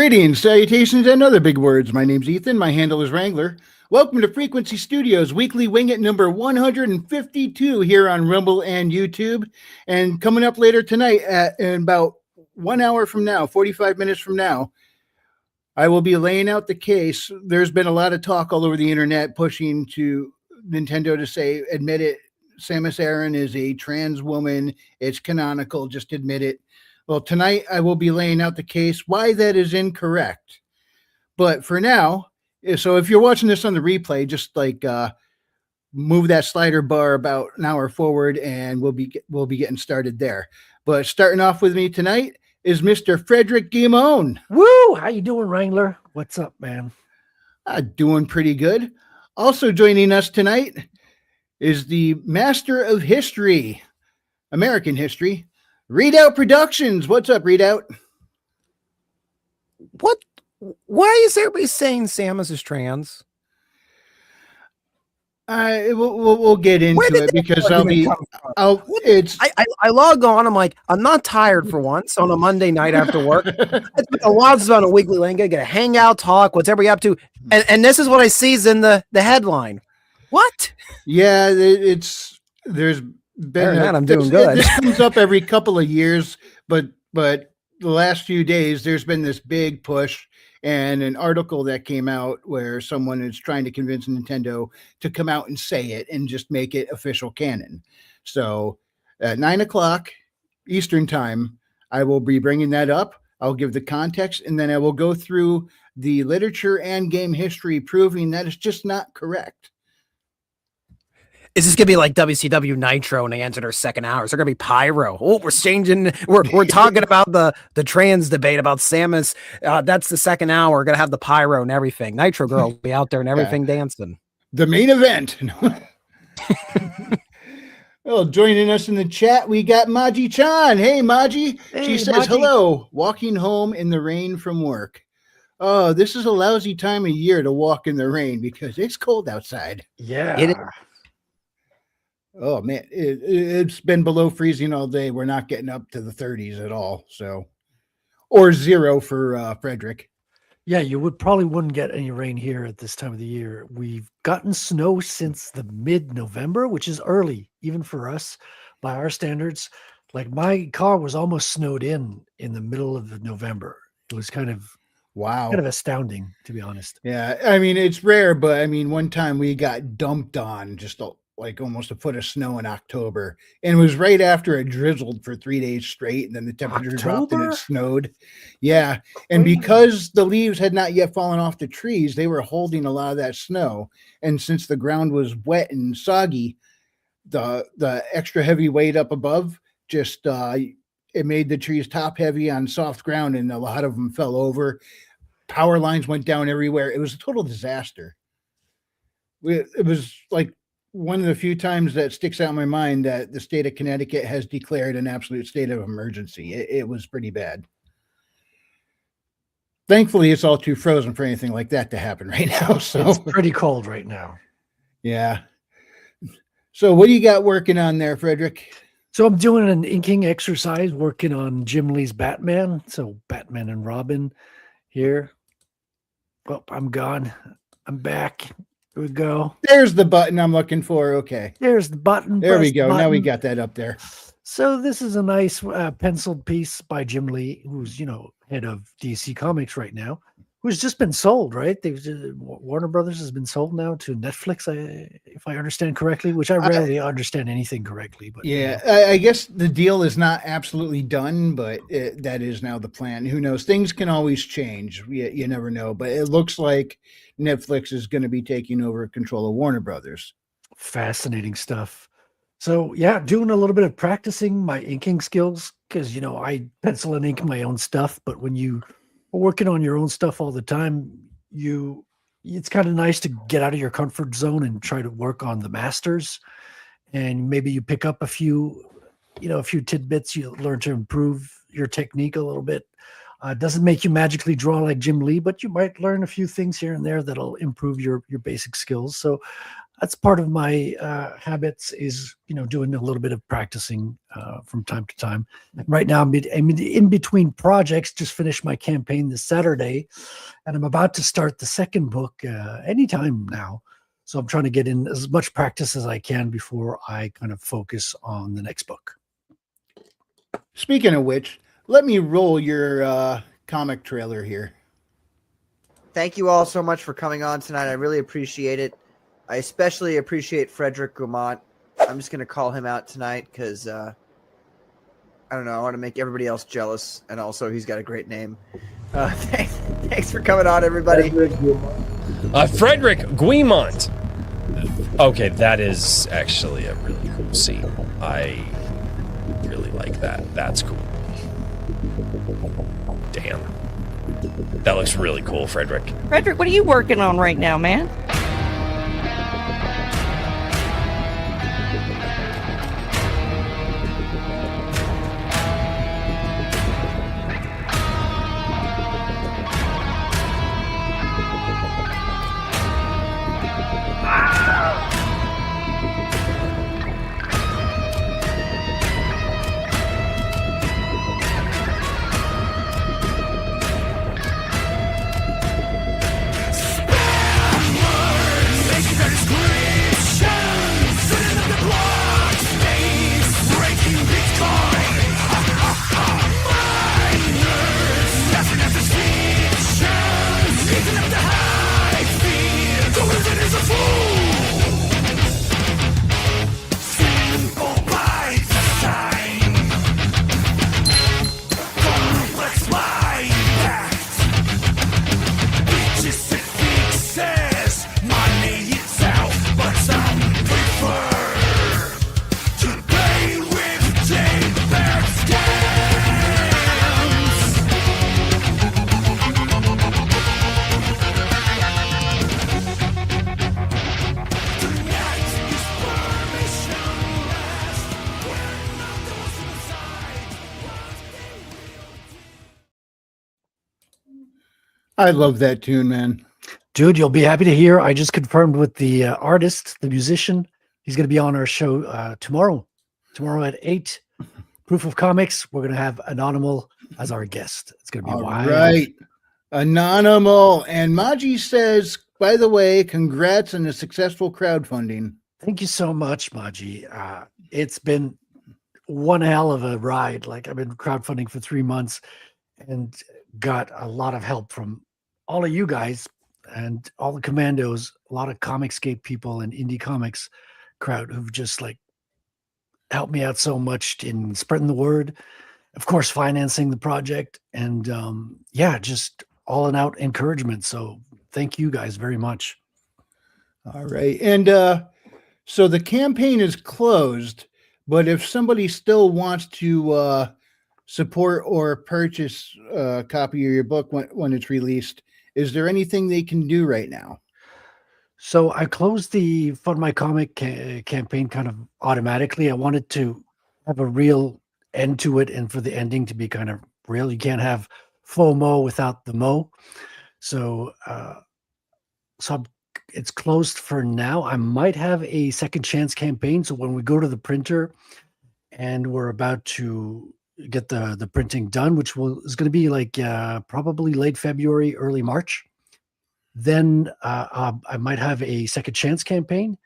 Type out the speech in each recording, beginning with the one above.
Greetings, salutations, and other big words. My name's Ethan. My handle is Wrangler. Welcome to Frequency Studios Weekly Wing It number 152 here on Rumble and YouTube. And coming up later tonight in about 1 hour from now, 45 minutes from now, I will be laying out the case. There's been a lot of talk all over the internet pushing to Nintendo to say, admit it, Samus Aran is a trans woman. It's canonical. Just admit it. Well, tonight I will be laying out the case, why that is incorrect. But for now, so if you're watching this on the replay, just like move that slider bar about an hour forward and we'll be getting started there. But starting off with me tonight is Mr. Frederick Guimone. Woo! How you doing, Wrangler? What's up, man? Doing pretty good. Also joining us tonight is the master of history, American history, Readout Productions. What's up, Readout? What? Why is everybody saying Samus is trans? We'll get into it because I log on. I'm like, I'm not tired for once on a Monday night after work. It's been a while since on a weekly link. I get a hangout, talk, what's everybody up to, and this is what I see in the headline. What? Yeah, there's been I'm doing good. This comes up every couple of years, but the last few days there's been this big push and an article that came out where someone is trying to convince Nintendo to come out and say it and just make it official canon. So at 9 o'clock Eastern time, I will be bringing that up. I'll give the context and then I will go through the literature and game history proving that it's just not correct. Is this gonna be like WCW Nitro and they entered our second hour? Is there gonna be pyro? Oh, we're talking about the trans debate about Samus. That's the second hour. We're gonna have the pyro and everything. Nitro girl will be out there and everything dancing. The main event. Well, joining us in the chat, we got MAJI-CHAN. Hey, Maji. Hey, she says, Maji. hello, walking home in the rain from work. Oh, this is a lousy time of year to walk in the rain because it's cold outside. Yeah. It is. Oh man, it's been below freezing all day. We're not getting up to the 30s at all. So, or zero for Frederick. Yeah, you wouldn't get any rain here at this time of the year. We've gotten snow since the mid-November, which is early, even for us by our standards. Like my car was almost snowed in the middle of November. It was kind of astounding, to be honest. Yeah, I mean it's rare, but I mean one time we got dumped on just like almost a foot of snow in October, and it was right after it drizzled for 3 days straight, and then the temperature dropped and it snowed. Yeah, and because the leaves had not yet fallen off the trees, they were holding a lot of that snow, and since the ground was wet and soggy, the extra heavy weight up above just it made the trees top heavy on soft ground, and a lot of them fell over. Power lines went down everywhere. It was a total disaster. It was like one of the few times that sticks out in my mind that the state of Connecticut has declared an absolute state of emergency. It was pretty bad. Thankfully, it's all too frozen for anything like that to happen right now. So it's pretty cold right now. Yeah. So what do you got working on there, Frederick? So I'm doing an inking exercise, working on Jim Lee's Batman. So Batman and Robin here. Well, I'm gone. I'm back. Here we go. There's the button I'm looking for. Okay. There's the button. There we go. Now we got that up there. So this is a nice penciled piece by Jim Lee, who's, head of DC Comics right now, who's just been sold, right? Warner Brothers has been sold now to Netflix, if I understand correctly, which I rarely understand anything correctly. But yeah, I guess the deal is not absolutely done, but that is now the plan. Who knows? Things can always change. You never know. But it looks like Netflix is going to be taking over control of Warner Brothers. Fascinating stuff. So yeah, doing a little bit of practicing my inking skills because, I pencil and ink my own stuff. But when you are working on your own stuff all the time, it's kind of nice to get out of your comfort zone and try to work on the masters. And maybe you pick up a few tidbits. You learn to improve your technique a little bit. It doesn't make you magically draw like Jim Lee, but you might learn a few things here and there that'll improve your basic skills. So that's part of my habits is, doing a little bit of practicing from time to time. Right now, I'm in between projects, just finished my campaign this Saturday, and I'm about to start the second book anytime now. So I'm trying to get in as much practice as I can before I kind of focus on the next book. Speaking of which, let me roll your comic trailer here. Thank you all so much for coming on tonight. I really appreciate it. I especially appreciate Frederick Gaumont. I'm just going to call him out tonight because, I don't know, I want to make everybody else jealous. And also, he's got a great name. Thanks for coming on, everybody. Frederick Guimont. Okay, that is actually a really cool scene. I really like that. That's cool. Damn. That looks really cool, Frederick. Frederick, what are you working on right now, man? I love that tune, man. Dude, you'll be happy to hear. I just confirmed with the artist, the musician. He's going to be on our show tomorrow at 8. Proof of Comics. We're going to have Anonymal as our guest. It's going to be wild. Right. Anonymal. And Maji says, by the way, congrats on the successful crowdfunding. Thank you so much, Maji. It's been one hell of a ride. Like, I've been crowdfunding for 3 months and got a lot of help from all of you guys and all the commandos, a lot of Comicscape people and indie comics crowd who've just like helped me out so much in spreading the word, of course, financing the project, and just all and out encouragement. So thank you guys very much. All right. And so the campaign is closed, but if somebody still wants to support or purchase a copy of your book when it's released, is there anything they can do right now? So I closed the Fund My Comic campaign kind of automatically. I wanted to have a real end to it and for the ending to be kind of real. You can't have FOMO without the mo. So it's closed for now. I might have a second chance campaign. So when we go to the printer and we're about to get the printing done, which is going to be like probably late February, early March, then I might have a second chance campaign.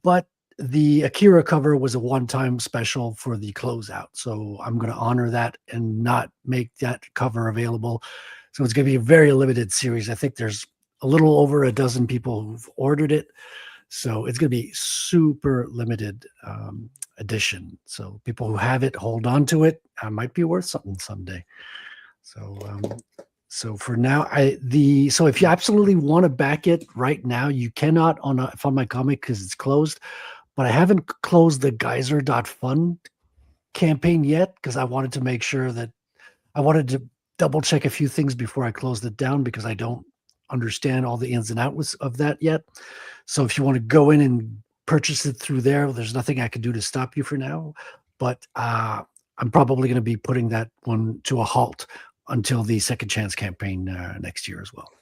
But the Akira cover was a one-time special for the closeout. So I'm going to honor that and not make that cover available. So it's going to be a very limited series. I think there's a little over a dozen people who've ordered it. So it's going to be super limited edition. So people who have it, hold on to it. Might be worth something someday. So for now, so if you absolutely want to back it right now, you cannot on My Comic because it's closed. But I haven't closed the Geyser.fund campaign yet because I wanted to make sure that I wanted to double check a few things before I closed it down because I don't understand all the ins and outs of that yet. So if you want to go in and purchase it through there's nothing I can do to stop you for now. But I'm probably going to be putting that one to a halt until the second chance campaign next year as well.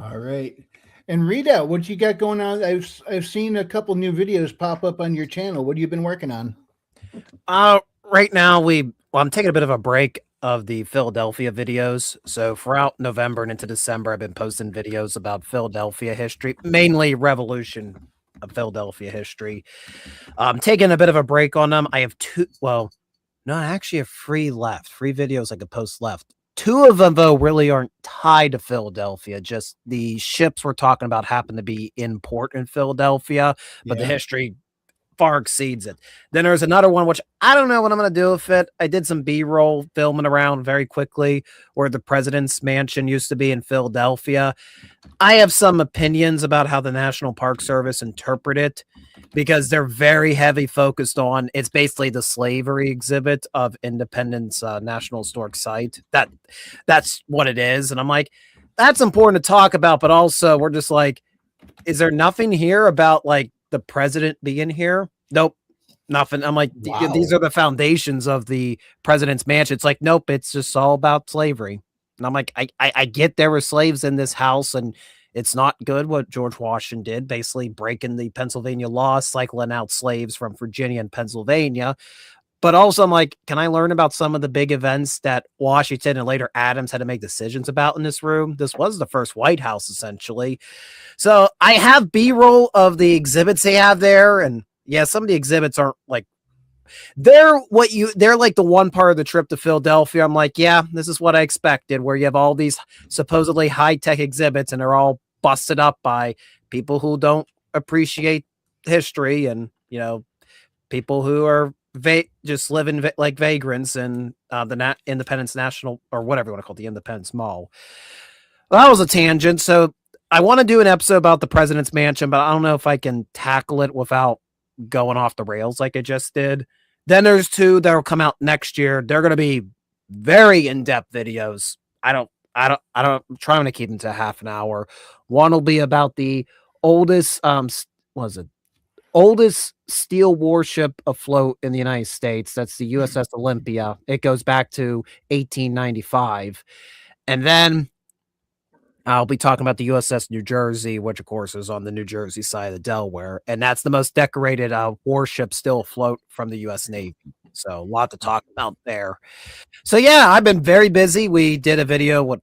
All right. And Rita, what you got going on? I've seen a couple new videos pop up on your channel. What have you been working on? Right now I'm taking a bit of a break of the Philadelphia videos. So throughout November and into December, I've been posting videos about Philadelphia history, mainly Revolution of Philadelphia history. I'm taking a bit of a break on them. I have no, I actually have three videos I could post left. Two of them, though, really aren't tied to Philadelphia. Just the ships we're talking about happen to be in port in Philadelphia, but the history far exceeds it. Then there's another one, which I don't know what I'm going to do with it. I did some B-roll filming around very quickly where the president's mansion used to be in Philadelphia. I have some opinions about how the National Park Service interpret it because they're very heavy focused on, it's basically the slavery exhibit of Independence National Historic Site. That's what it is. And I'm like, that's important to talk about, but also we're just like, is there nothing here about like the president being here? Nope, nothing. I'm like, Wow. These are the foundations of the president's mansion. It's like, nope, it's just all about slavery. And I'm like, I get there were slaves in this house, and it's not good what George Washington did, basically breaking the Pennsylvania law, cycling out slaves from Virginia and Pennsylvania. But also, I'm like, can I learn about some of the big events that Washington and later Adams had to make decisions about in this room? This was the first White House, essentially. So I have B-roll of the exhibits they have there. And yeah, some of the exhibits aren't like, they're like the one part of the trip to Philadelphia. I'm like, yeah, this is what I expected, where you have all these supposedly high-tech exhibits and they're all busted up by people who don't appreciate history and, you know, people who are just living like vagrants in the Independence National, or whatever you want to call it, the Independence Mall. Well, that was a tangent. So I want to do an episode about the president's mansion, but I don't know if I can tackle it without going off the rails like I just did. Then there's two that will come out next year. They're going to be very in-depth videos. I'm trying to keep them to half an hour. One will be about the oldest, oldest steel warship afloat in the United States. That's the USS Olympia. It goes back to 1895. And then I'll be talking about the USS New Jersey, which of course is on the New Jersey side of the Delaware. And that's the most decorated warship still afloat from the US Navy. So a lot to talk about there. So yeah, I've been very busy. We did a video. What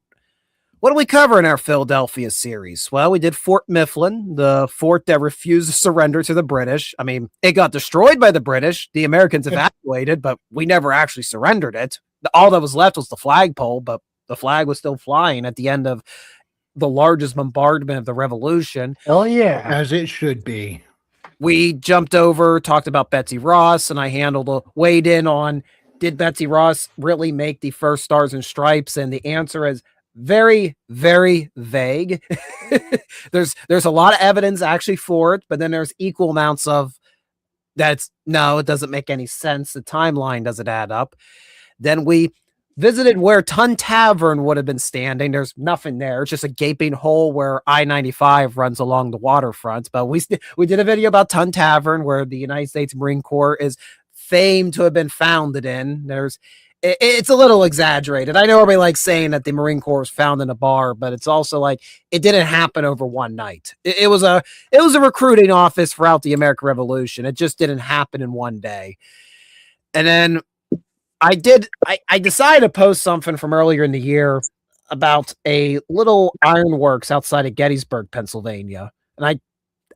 do we cover in our Philadelphia series? Well, we did Fort Mifflin, the fort that refused to surrender to the British. I mean, it got destroyed by the British. The Americans evacuated, but we never actually surrendered it. All that was left was the flagpole, but the flag was still flying at the end of the largest bombardment of the Revolution. Hell yeah. As it should be. We jumped over, talked about Betsy Ross, and I weighed in on, did Betsy Ross really make the first Stars and Stripes? And the answer is very, very vague. There's a lot of evidence actually for it, but then there's equal amounts of no, it doesn't make any sense. The timeline doesn't add up. Then we visited where Tun Tavern would have been standing. There's nothing there. It's just a gaping hole where I-95 runs along the waterfront. But we did a video about Tun Tavern, where the United States Marine Corps is famed to have been founded in. It's a little exaggerated. I know everybody likes saying that the Marine Corps was found in a bar, but it's also like it didn't happen over one night. It was a recruiting office throughout the American Revolution. It just didn't happen in one day. And then I decided to post something from earlier in the year about a little ironworks outside of Gettysburg, Pennsylvania. And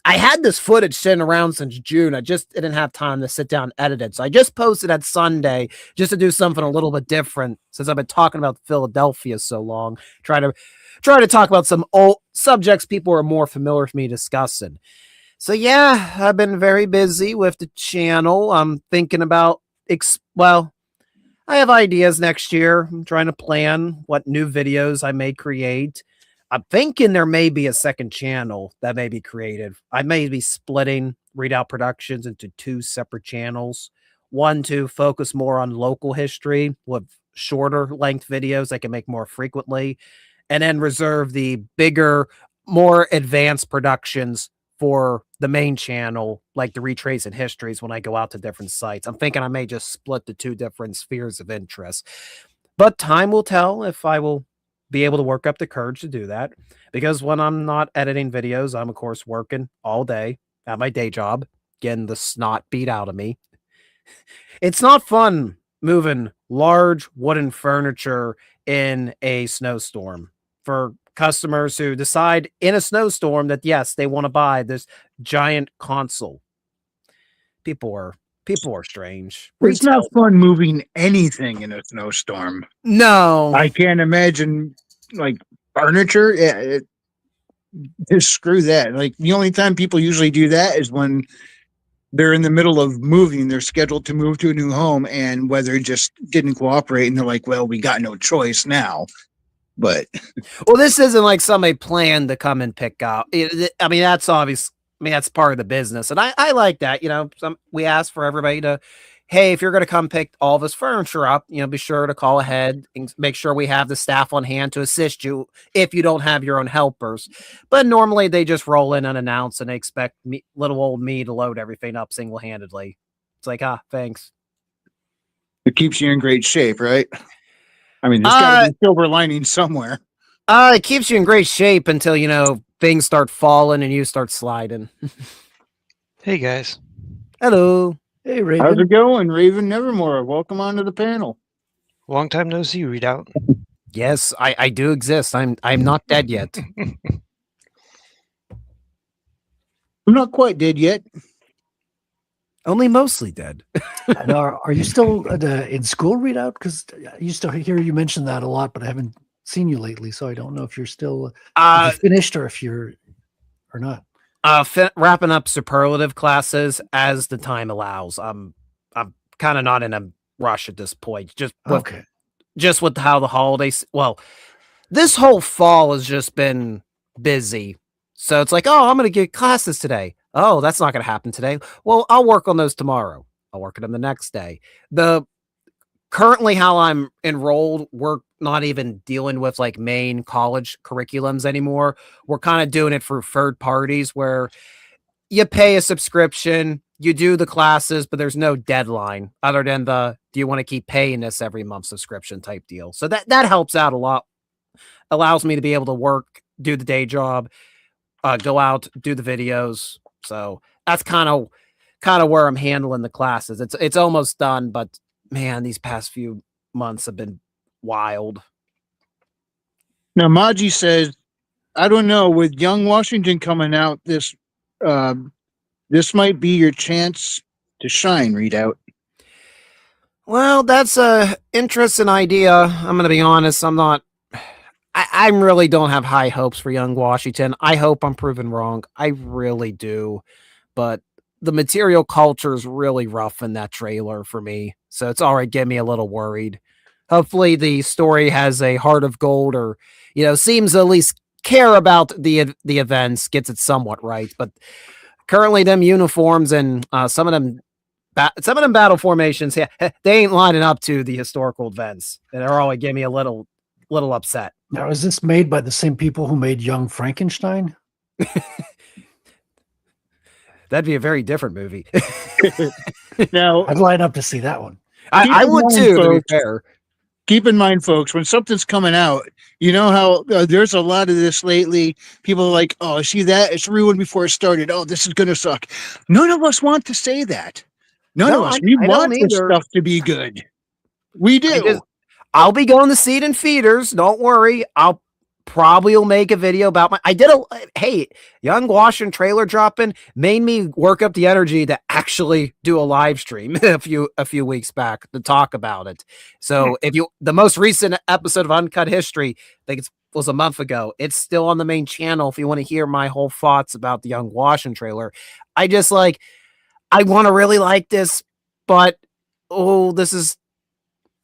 I had this footage sitting around since June. I just didn't have time to sit down and edit it. So I just posted that Sunday just to do something a little bit different, since I've been talking about Philadelphia so long, try to talk about some old subjects people are more familiar with me discussing. So yeah, I've been very busy with the channel. I'm thinking about, I have ideas next year. I'm trying to plan what new videos I may create. I'm thinking there may be a second channel that may be created. I may be splitting Readout Productions into two separate channels. One to focus more on local history with shorter length videos I can make more frequently, and then reserve the bigger, more advanced productions for the main channel, like the retrace and histories when I go out to different sites. I'm thinking I may just split the two different spheres of interest, but time will tell if I will be able to work up the courage to do that, because when I'm not editing videos, I'm of course working all day at my day job, getting the snot beat out of me. It's not fun moving large wooden furniture in a snowstorm for customers who decide in a snowstorm that yes, they want to buy this giant console. People are strange. It's not Retail. fun moving anything in a snowstorm. No. I can't imagine like furniture. Yeah, just screw that. Like the only time people usually do that is when they're in the middle of moving. They're scheduled to move to a new home, and weather just didn't cooperate, and they're like, "Well, we got no choice now." But Well, this isn't like somebody planned to come and pick up. I mean, that's obvious. I mean, that's part of the business. And I like that. We ask for everybody to, hey, if you're going to come pick all this furniture up, be sure to call ahead and make sure we have the staff on hand to assist you if you don't have your own helpers. But normally they just roll in unannounced and they expect little old me to load everything up single-handedly. It's like, thanks. it keeps you in great shape, right? I mean, there's got to be silver lining somewhere. It keeps you in great shape until, things start falling and you start sliding. Hey guys. Hello. Hey, Raven. How's it going, Raven Nevermore? Welcome onto the panel. Long time no see, Readout. Yes, I do exist. I'm not dead yet. I'm not quite dead yet. Only mostly dead. Now, are you still in school, Readout? Because I used to hear you mention that a lot, but I haven't seen you lately, so I don't know if you're still if you finished or if you're or not. Wrapping up superlative classes as the time allows. I'm kind of not in a rush at this point. Just with how the holidays. Well, this whole fall has just been busy, so it's like, I'm going to get classes today. Oh, that's not going to happen today. Well, I'll work on those tomorrow. I'll work on them the next day. Currently how I'm enrolled, we're not even dealing with like main college curriculums anymore. We're kind of doing it for third parties where you pay a subscription, you do the classes, but there's no deadline other than do you want to keep paying this every month subscription type deal. So that helps out a lot. Allows me to be able to work, do the day job, go out, do the videos. So that's kind of where I'm handling the classes. It's almost done, but man, these past few months have been wild. Now, Maji says, I don't know, with Young Washington coming out, this might be your chance to shine, Readout. Well, that's a interesting idea. I'm going to be honest. I really don't have high hopes for Young Washington. I hope I'm proven wrong. I really do. But the material culture is really rough in that trailer for me. So it's already getting me a little worried. Hopefully the story has a heart of gold or, seems to at least care about the events, gets it somewhat right. But currently them uniforms and some of them battle formations, they ain't lining up to the historical events. And they're always getting me a little upset. Now, is this made by the same people who made Young Frankenstein? That'd be a very different movie. Now, I'd line up to see that one. I would too, folks, to be fair. Keep in mind, folks, when something's coming out, you know how there's a lot of this lately. People are like, oh, see that? It's ruined before it started. Oh, this is going to suck. None of us want to say that. None of us. We want this stuff to be good. We do. I'll be going to see it in theaters. Don't worry. I'll probably will make a video about hey, Young Washington trailer dropping made me work up the energy to actually do a live stream a few weeks back to talk about it. So the most recent episode of Uncut History, I think it was a month ago, it's still on the main channel if you want to hear my whole thoughts about the Young Washington trailer. I want to really like this, but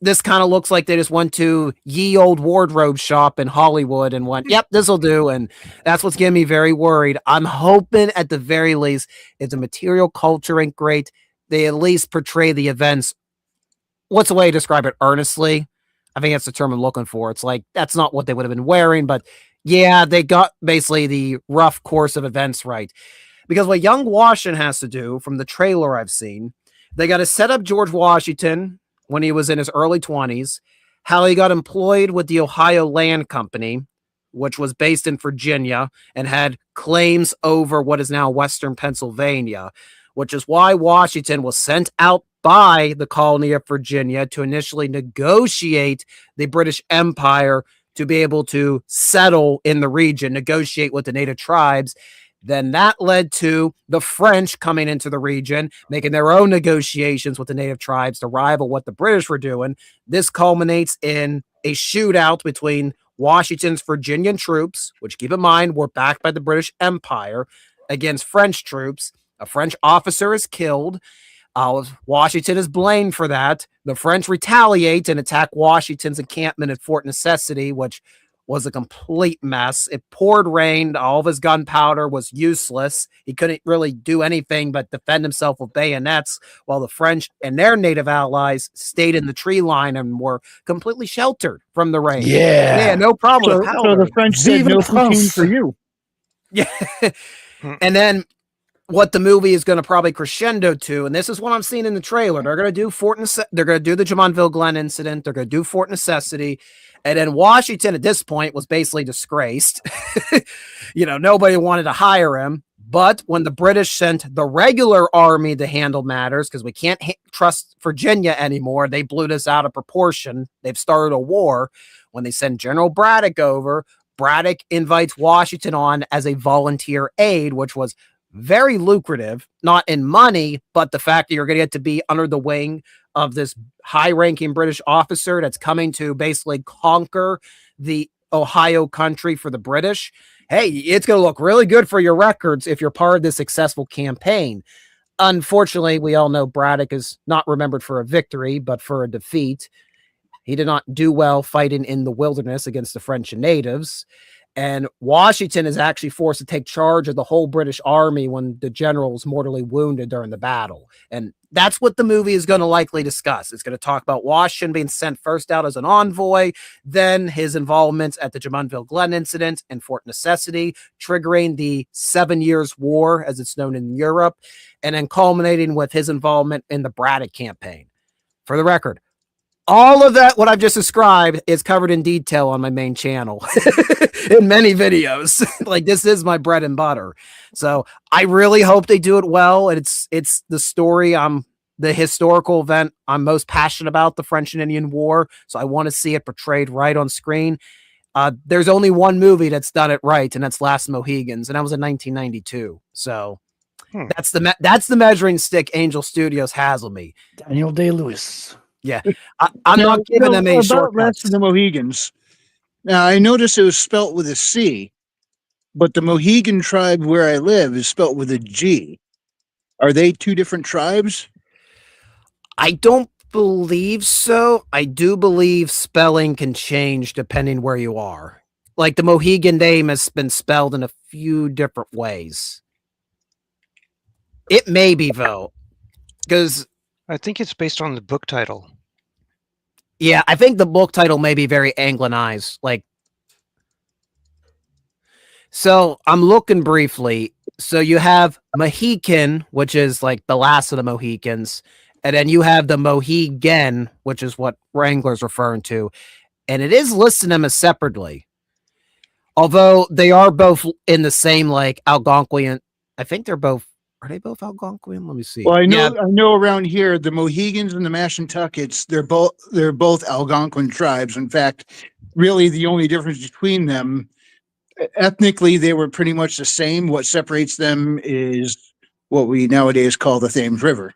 this kind of looks like they just went to ye old wardrobe shop in Hollywood and went, yep, this'll do. And that's what's getting me very worried. I'm hoping at the very least, if the material culture ain't great, they at least portray the events. What's the way to describe it? Earnestly. I think that's the term I'm looking for. It's like, that's not what they would have been wearing, but yeah, they got basically the rough course of events right. Because what Young Washington has to do from the trailer I've seen, they got to set up George Washington when he was in his early 20s, how he got employed with the Ohio Land Company, which was based in Virginia and had claims over what is now Western Pennsylvania, which is why Washington was sent out by the colony of Virginia to initially negotiate the British Empire to be able to settle in the region, negotiate with the native tribes. Then that led to the French coming into the region, making their own negotiations with the native tribes to rival what the British were doing. This culminates in a shootout between Washington's Virginian troops, which, keep in mind, were backed by the British Empire, against French troops. A French officer is killed. Washington is blamed for that. The French retaliate and attack Washington's encampment at Fort Necessity, which was a complete mess. It poured rain. All of his gunpowder was useless. He couldn't really do anything but defend himself with bayonets, while the French and their native allies stayed in the tree line and were completely sheltered from the rain. Yeah. No problem So, with so powder. the French said Vive no la poutine France. for you. Yeah. And then what the movie is going to probably crescendo to, and this is what I'm seeing in the trailer. They're going to do they're going to do the Jumonville Glen incident. They're going to do Fort Necessity. And then Washington at this point was basically disgraced. Nobody wanted to hire him. But when the British sent the regular army to handle matters, because we can't trust Virginia anymore, they blew this out of proportion. They've started a war. When they send General Braddock over, Braddock invites Washington on as a volunteer aide, which was very lucrative, not in money, but the fact that you're going to get to be under the wing of this high-ranking British officer that's coming to basically conquer the Ohio country for the British. Hey, it's going to look really good for your records if you're part of this successful campaign. Unfortunately, we all know Braddock is not remembered for a victory, but for a defeat. He did not do well fighting in the wilderness against the French and natives. And Washington is actually forced to take charge of the whole British army when the general was mortally wounded during the battle. And that's what the movie is going to likely discuss. It's going to talk about Washington being sent first out as an envoy, then his involvement at the Jumonville Glen incident and Fort Necessity, triggering the 7 Years' War, as it's known in Europe, and then culminating with his involvement in the Braddock campaign. For the record, all of that, what I've just described, is covered in detail on my main channel in many videos. Like, this is my bread and butter. So I really hope they do it well. And it's the story, the historical event I'm most passionate about, the French and Indian War. So I want to see it portrayed right on screen. There's only one movie that's done it right, and that's Last Mohegans, and that was in 1992. So that's the measuring stick Angel Studios has on me. Daniel Day-Lewis. Yeah, I'm not giving them any about shortcuts. Last of the Mohegans. Now, I noticed it was spelt with a C, but the Mohegan tribe where I live is spelt with a G. Are they two different tribes? I don't believe so. I do believe spelling can change depending where you are. Like, the Mohegan name has been spelled in a few different ways. It may be, though, because I think it's based on the book title. yeah, I think the book title may be very Anglicized. So I'm looking briefly. So you have Mohican, which is like the last of the Mohicans, and then you have the Mohegan, which is what Wrangler's referring to, and it is listing them as separately. Although they are both in the same Algonquian. I think they're both. Are they both Algonquian? Let me see. Well, I know around here the Mohegans and the Mashantuckets, they're both Algonquin tribes. In fact, really the only difference between them, ethnically, they were pretty much the same. What separates them is what we nowadays call the Thames River.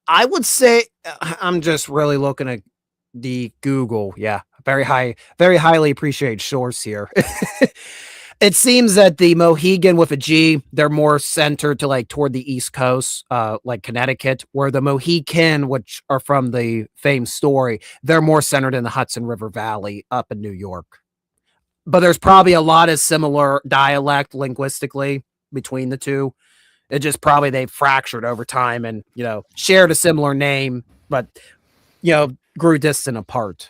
I would say I'm just really looking at the Google. Yeah, very highly appreciated source here. It seems that the Mohegan with a G, they're more centered to toward the East Coast, like Connecticut, where the Mohican, which are from the famed story, they're more centered in the Hudson River Valley up in New York. But there's probably a lot of similar dialect linguistically between the two. It just probably they've fractured over time and, shared a similar name, but, grew distant apart.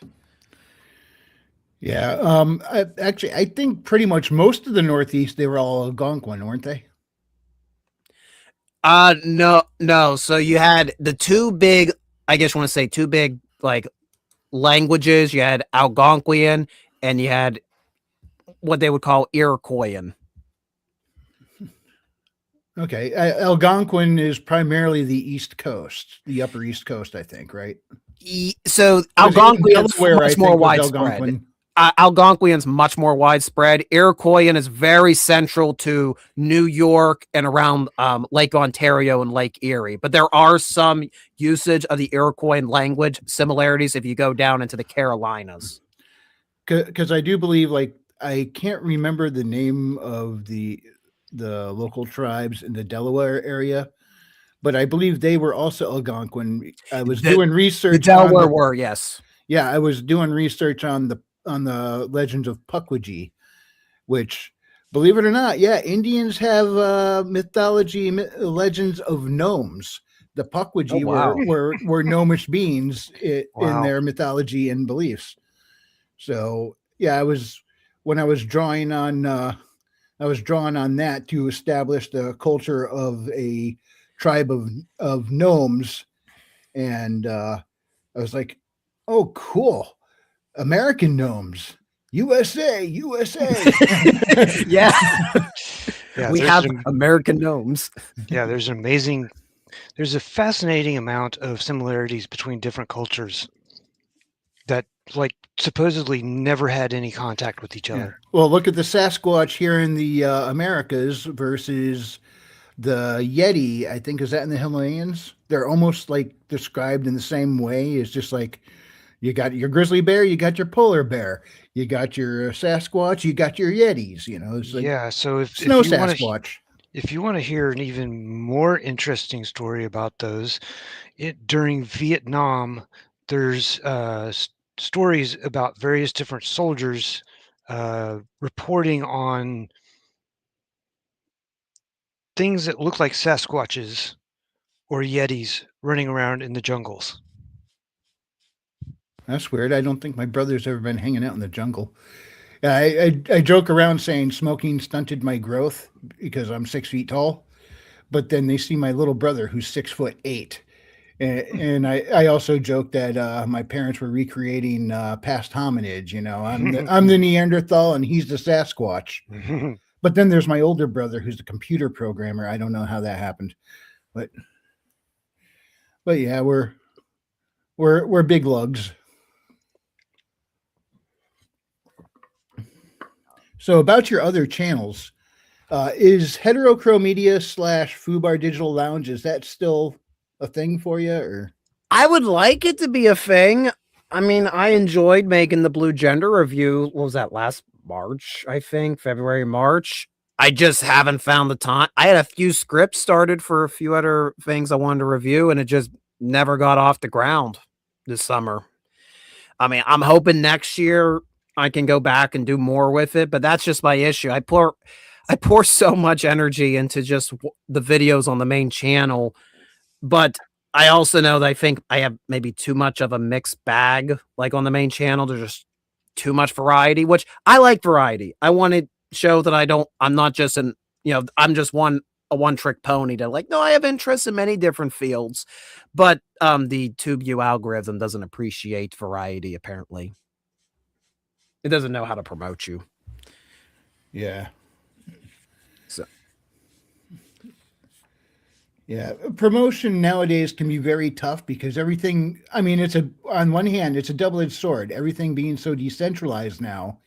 Yeah. I think pretty much most of the Northeast, they were all Algonquin, weren't they? No. So you had the two big, I guess you want to say two big, languages. You had Algonquian, and you had what they would call Iroquoian. Okay, Algonquin is primarily the East Coast, the Upper East Coast, I think, right? So Or is it Algonquian's Delaware, I much think, more was widespread. Algonquin. Algonquian's much more widespread. Iroquoian is very central to New York and around Lake Ontario and Lake Erie. But there are some usage of the Iroquoian language similarities if you go down into the Carolinas. Because I do believe, like, I can't remember the name of the local tribes in the Delaware area, but I believe they were also Algonquin. I was doing research. The Delaware were, yes. Yeah, I was doing research on the legends of Pukwudgie, which, believe it or not, yeah, Indians have legends of gnomes. The Pukwudgie were gnomish beings in their mythology and beliefs. So yeah, I was drawing on that to establish the culture of a tribe of gnomes, and I was like, oh, cool. American gnomes, USA. Yeah. Yeah, We there's have some- American gnomes. Yeah, there's a fascinating amount of similarities between different cultures that like supposedly never had any contact with each other. Well, look at the Sasquatch here in the Americas versus the Yeti. I think, is that in the Himalayas? They're almost like described in the same way. It's just like, you got your grizzly bear, you got your polar bear, you got your Sasquatch, you got your Yetis. It's like Yeah, so if snow you wanna- Sasquatch. if you want to hear an even more interesting story about those, during Vietnam, there's stories about various different soldiers reporting on things that look like Sasquatches or Yetis running around in the jungles. That's weird. I don't think my brother's ever been hanging out in the jungle. I joke around saying smoking stunted my growth because I'm 6 feet tall, but then they see my little brother who's 6'8". And I also joke that my parents were recreating past hominids. I'm the Neanderthal and he's the Sasquatch. But then there's my older brother who's the computer programmer. I don't know how that happened, but yeah, we're big lugs. So about your other channels, is Heterochrome Media / Fubar Digital Lounge, is that still a thing for you? Or I would like it to be a thing. I mean, I enjoyed making the Blue Gender review. What was that, last March, I think? February, March. I just haven't found the time. I had a few scripts started for a few other things I wanted to review, and it just never got off the ground this summer. I mean, I'm hoping next year I can go back and do more with it, but that's just my issue. I pour so much energy into just the videos on the main channel, but I also know that I think I have maybe too much of a mixed bag, like on the main channel. There's just too much variety, which I like variety. I want to show that I'm not just I'm just a one-trick pony to no, I have interests in many different fields, but the TubeU algorithm doesn't appreciate variety, apparently. It doesn't know how to promote you. yeah. So Yeah, promotion nowadays can be very tough because everything, I mean, on one hand, it's a double-edged sword. Everything being so decentralized now,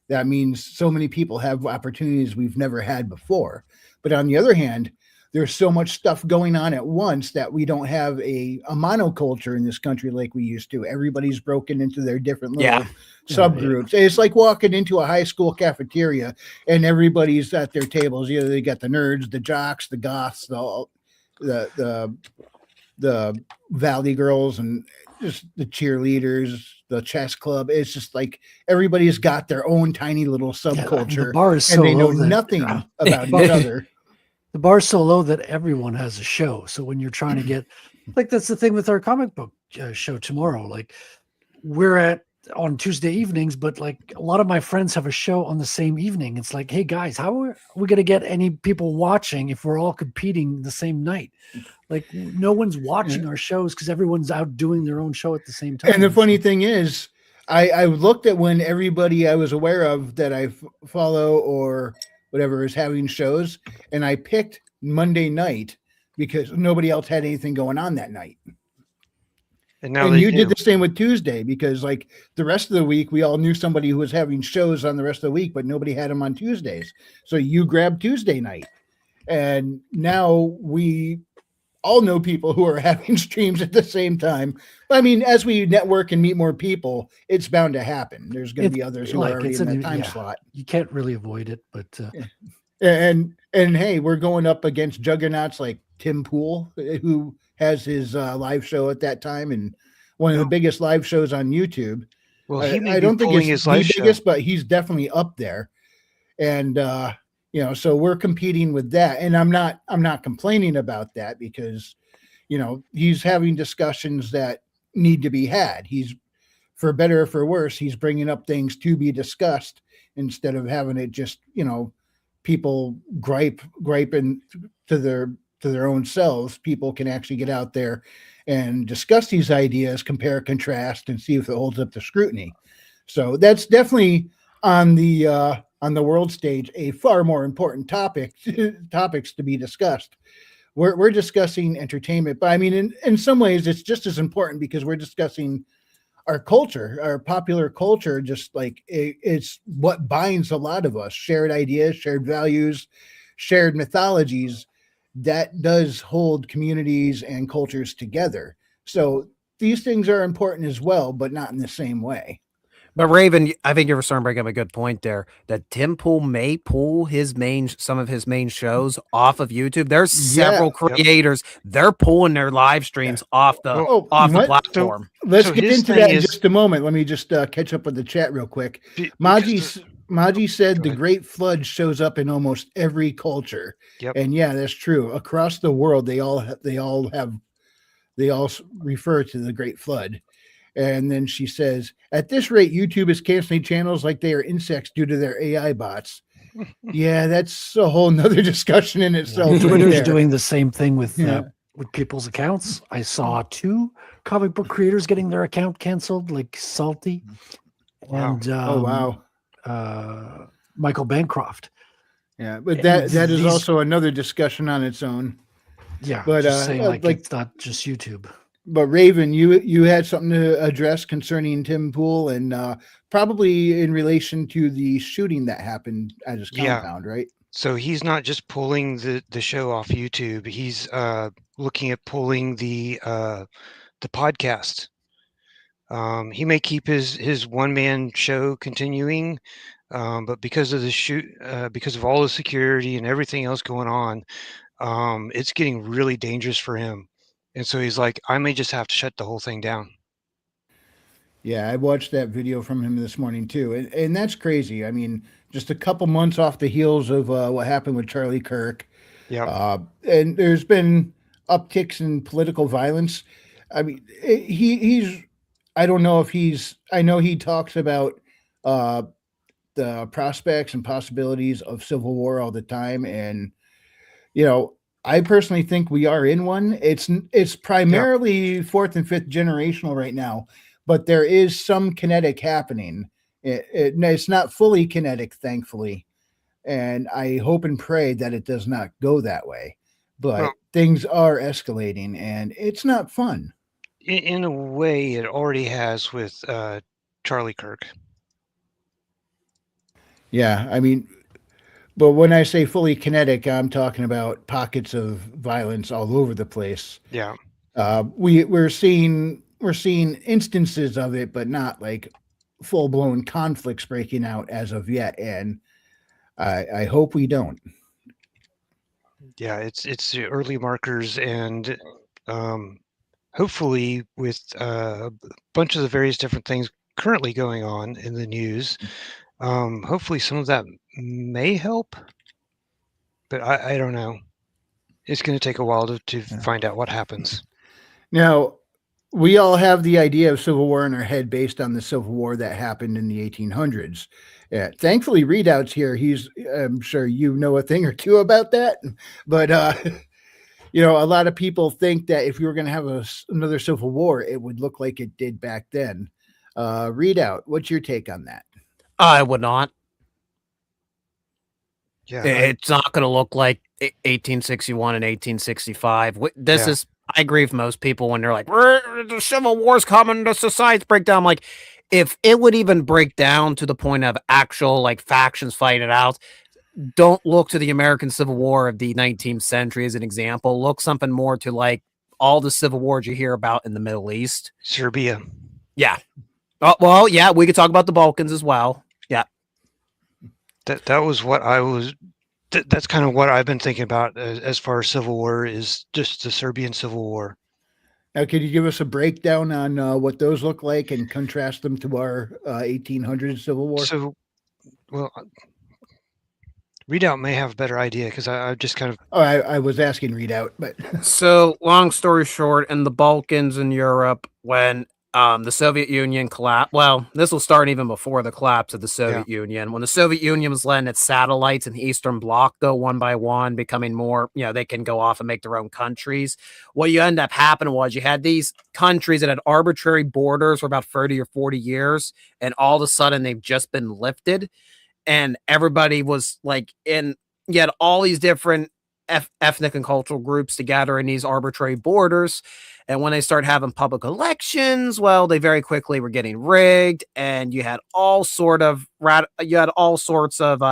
that means so many people have opportunities we've never had before. But on the other hand, there's so much stuff going on at once that we don't have a monoculture in this country like we used to. Everybody's broken into their different little subgroups. It's like walking into a high school cafeteria and everybody's at their tables. They got the nerds, the jocks, the goths, the Valley girls, and just the cheerleaders, the chess club. It's just like everybody's got their own tiny little subculture, the bar is so and they know low that- nothing about each other. The bar's so low that everyone has a show. So when you're trying to get, that's the thing with our comic book show tomorrow. We're at on Tuesday evenings, but like a lot of my friends have a show on the same evening. It's like, hey guys, how are we going to get any people watching if we're all competing the same night? Like no one's watching our shows because everyone's out doing their own show at the same time. And the funny thing is, I looked at when everybody I was aware of that I follow or whatever is having shows, and I picked Monday night because nobody else had anything going on that night. And now And they you do. did the same with Tuesday because like the rest of the week, we all knew somebody who was having shows on the rest of the week, but nobody had them on Tuesdays. So you grabbed Tuesday night. And now we all know people who are having streams at the same time. I mean, as we network and meet more people, it's bound to happen. There's going to be others who are already in that time slot. You can't really avoid it, but and hey, we're going up against juggernauts like Tim Pool, who has his live show at that time and one of the biggest live shows on YouTube. Well, he may I don't be think pulling it's his the live biggest, show. but he's definitely up there. And you know, so we're competing with that. And I'm not complaining about that because, you know, he's having discussions that need to be had. He's, for better or for worse, he's bringing up things to be discussed instead of having it just, you know, people griping to their own selves. People can actually get out there and discuss these ideas, compare, contrast, and see if it holds up to scrutiny. So that's definitely on the world stage a far more important topics to be discussed. We're discussing entertainment, but I mean, in some ways, it's just as important because we're discussing our culture, our popular culture. Just like it's what binds a lot of us: shared ideas, shared values, shared mythologies. That does hold communities and cultures together. So these things are important as well, but not in the same way. But Raven, I think you're starting to bring up a good point there. That Tim Pool may pull some of his main shows off of YouTube. There's several creators; they're pulling their live streams off the platform. Let's get into that in just a moment. Let me just catch up with the chat real quick. MAJI said the Great Flood shows up in almost every culture, and yeah, that's true. Across the world, they all refer to the Great Flood. And then she says, at this rate, YouTube is canceling channels like they are insects due to their AI bots. Yeah, that's a whole nother discussion in itself. Twitter's doing the same thing with people's accounts. I saw 2 comic book creators getting their account canceled, like Salty and Michael Bancroft. Yeah, but that is also another discussion on its own. Yeah, but just saying, like it's not just YouTube. But Raven, you had something to address concerning Tim Pool and probably in relation to the shooting that happened at his compound, right? So he's not just pulling the show off YouTube. He's looking at pulling the podcast. He may keep his one-man show continuing, but because of the because of all the security and everything else going on, it's getting really dangerous for him. And so he's like, I may just have to shut the whole thing down. Yeah, I watched that video from him this morning too. And that's crazy. I mean, just a couple months off the heels of what happened with Charlie Kirk. Yeah. And there's been upticks in political violence. I mean, he's, I don't know if I know he talks about the prospects and possibilities of civil war all the time. And, you know, I personally think we are in one. It's primarily 4th and 5th generational right now, but there is some kinetic happening. It's not fully kinetic, thankfully, and I hope and pray that it does not go that way. But things are escalating, and it's not fun. In a way, it already has with Charlie Kirk. Yeah, I mean. But when I say fully kinetic, I'm talking about pockets of violence all over the place. Yeah. We're seeing instances of it, but not like full blown conflicts breaking out as of yet. And I hope we don't. Yeah, it's the early markers, and hopefully with a bunch of the various different things currently going on in the news, hopefully some of that may help, but I don't know. It's going to take a while to find out what happens. Now, we all have the idea of Civil War in our head based on the Civil War that happened in the 1800s. Thankfully, Readout's here. I'm sure you know a thing or two about that, but a lot of people think that if you were going to have another Civil War, it would look like it did back then. Readout, what's your take on that? I would not. Yeah, It's not going to look like 1861 and 1865. This Yeah. is, I agree with most people when they're like, the Civil War's coming, the society's breakdown. Like, if it would even break down to the point of actual like factions fighting it out, don't look to the American Civil War of the 19th century as an example. Look something more to like all the civil wars you hear about in the Middle East. Serbia. Yeah. Well, yeah, we could talk about the Balkans as well. Yeah. That was what I was. That's kind of what I've been thinking about as far as Civil War is just the Serbian Civil War. Now, could you give us a breakdown on what those look like and contrast them to our 1800s Civil War? So, well, Readout may have a better idea because I just kind of. Oh, I was asking Readout, but So, long story short, in the Balkans and Europe, when the Soviet Union collapsed, well, this will start even before the collapse of the Soviet Union. When the Soviet Union was letting its satellites in the Eastern Bloc go one by one, becoming more, they can go off and make their own countries. What you end up happening was you had these countries that had arbitrary borders for about 30 or 40 years, and all of a sudden they've just been lifted, and everybody was like you had all these different ethnic and cultural groups together in these arbitrary borders. And when they start having public elections, well, they very quickly were getting rigged, and you had all sorts of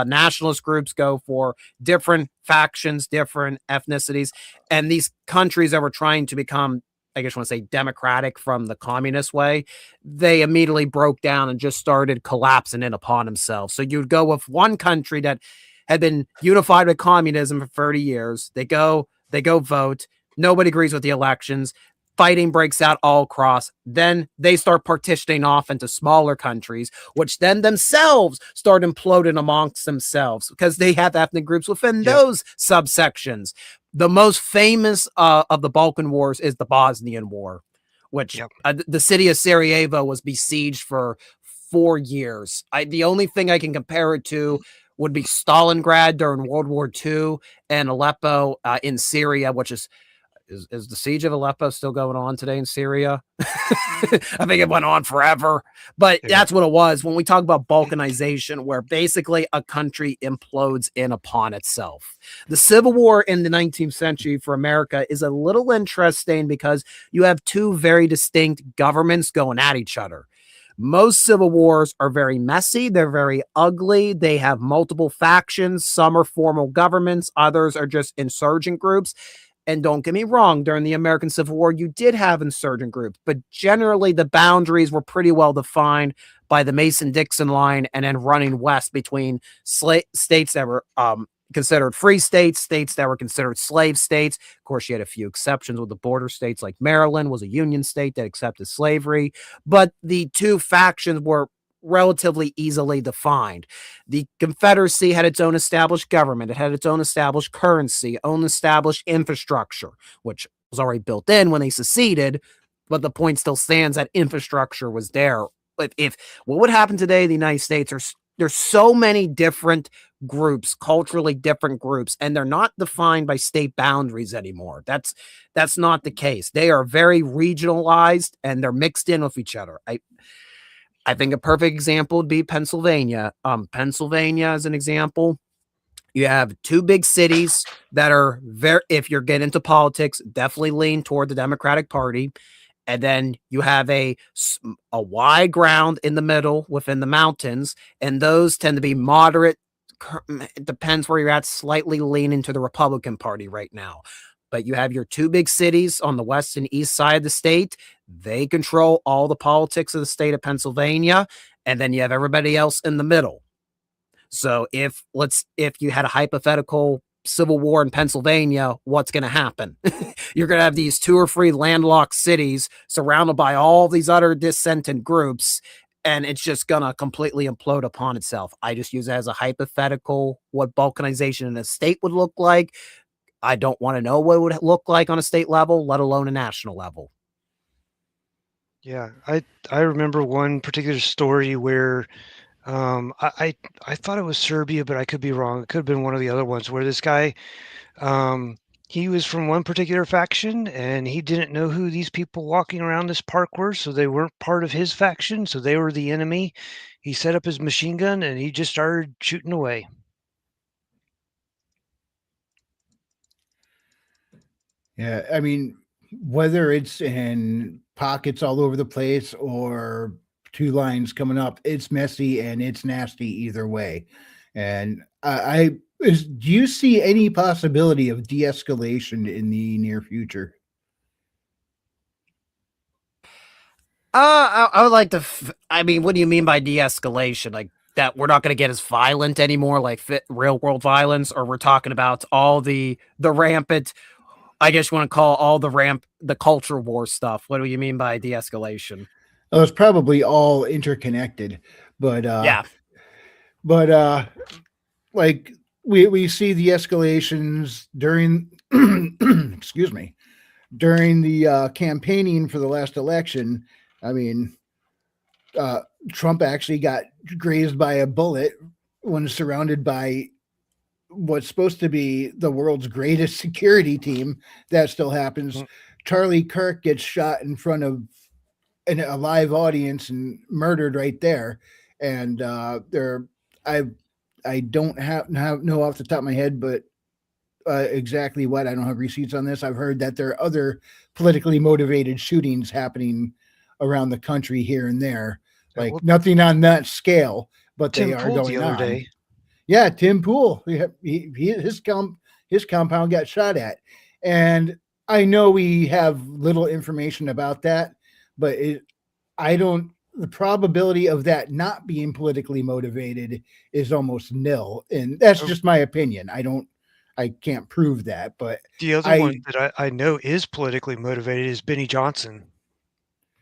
nationalist groups go for different factions, different ethnicities, and these countries that were trying to become, I guess I want to say, democratic from the communist way, they immediately broke down and just started collapsing in upon themselves. So you'd go with one country that had been unified with communism for 30 years. They go vote. Nobody agrees with the elections. Fighting breaks out all across. Then they start partitioning off into smaller countries, which then themselves start imploding amongst themselves because they have ethnic groups within those subsections. The most famous of the Balkan Wars is the Bosnian War, which the city of Sarajevo was besieged for 4 years. The only thing I can compare it to would be Stalingrad during World War II and Aleppo in Syria, which is the siege of Aleppo still going on today in Syria? I think it went on forever, but that's what it was. When we talk about balkanization, where basically a country implodes in upon itself. The Civil War in the 19th century for America is a little interesting because you have two very distinct governments going at each other. Most civil wars are very messy. They're very ugly. They have multiple factions. Some are formal governments. Others are just insurgent groups. And don't get me wrong, during the American Civil War, you did have insurgent groups, but generally the boundaries were pretty well defined by the Mason-Dixon line and then running west between states that were considered free states, states that were considered slave states. Of course, you had a few exceptions with the border states, like Maryland was a Union state that accepted slavery, but the two factions were relatively easily defined. The Confederacy had its own established government. It had its own established currency, own established infrastructure, which was already built in when they seceded. But the point still stands that infrastructure was there. But if what would happen today in the United States, there's so many different groups, culturally different groups, and they're not defined by state boundaries anymore. That's not the case. They are very regionalized and they're mixed in with each other. I think a perfect example would be Pennsylvania. Pennsylvania, as an example, you have two big cities that are if you're getting into politics, definitely lean toward the Democratic Party. And then you have a wide ground in the middle within the mountains, and those tend to be moderate. It depends where you're at, slightly leaning to the Republican Party right now. But you have your two big cities on the west and east side of the state. They control all the politics of the state of Pennsylvania. And then you have everybody else in the middle. So if you had a hypothetical civil war in Pennsylvania, what's going to happen? You're going to have these 2 or 3 landlocked cities surrounded by all these other dissenting groups, and it's just going to completely implode upon itself. I just use it as a hypothetical, what balkanization in a state would look like. I don't want to know what it would look like on a state level, let alone a national level. Yeah, I remember one particular story where I thought it was Serbia, but I could be wrong. It could have been one of the other ones where this guy he was from one particular faction and he didn't know who these people walking around this park were, so they weren't part of his faction, so they were the enemy. He set up his machine gun and he just started shooting away. Yeah, I mean, whether it's in pockets all over the place or two lines coming up, it's messy and it's nasty either way. And do you see any possibility of de-escalation in the near future? I would like to. I mean, what do you mean by de-escalation? Like that we're not going to get as violent anymore, like real world violence, or we're talking about all the rampant. I guess you want to call all the culture war stuff. What do you mean by de-escalation? Oh, it's probably all interconnected, but Yeah, like we see the escalations during excuse me, during the campaigning for the last election. I mean, Trump actually got grazed by a bullet when surrounded by what's supposed to be the world's greatest security team. That still happens. Charlie Kirk gets shot in front of a live audience and murdered right there. And I don't have know off the top of my head, but exactly what. I don't have receipts on this. I've heard that there are other politically motivated shootings happening around the country here and there. Like nothing on that scale, but Tim they are Pool going the other on. day. Yeah, Tim Pool. His compound got shot at, and I know we have little information about that, but the probability of that not being politically motivated is almost nil, and that's just my opinion. I can't prove that, but The other one that I know is politically motivated is Benny Johnson.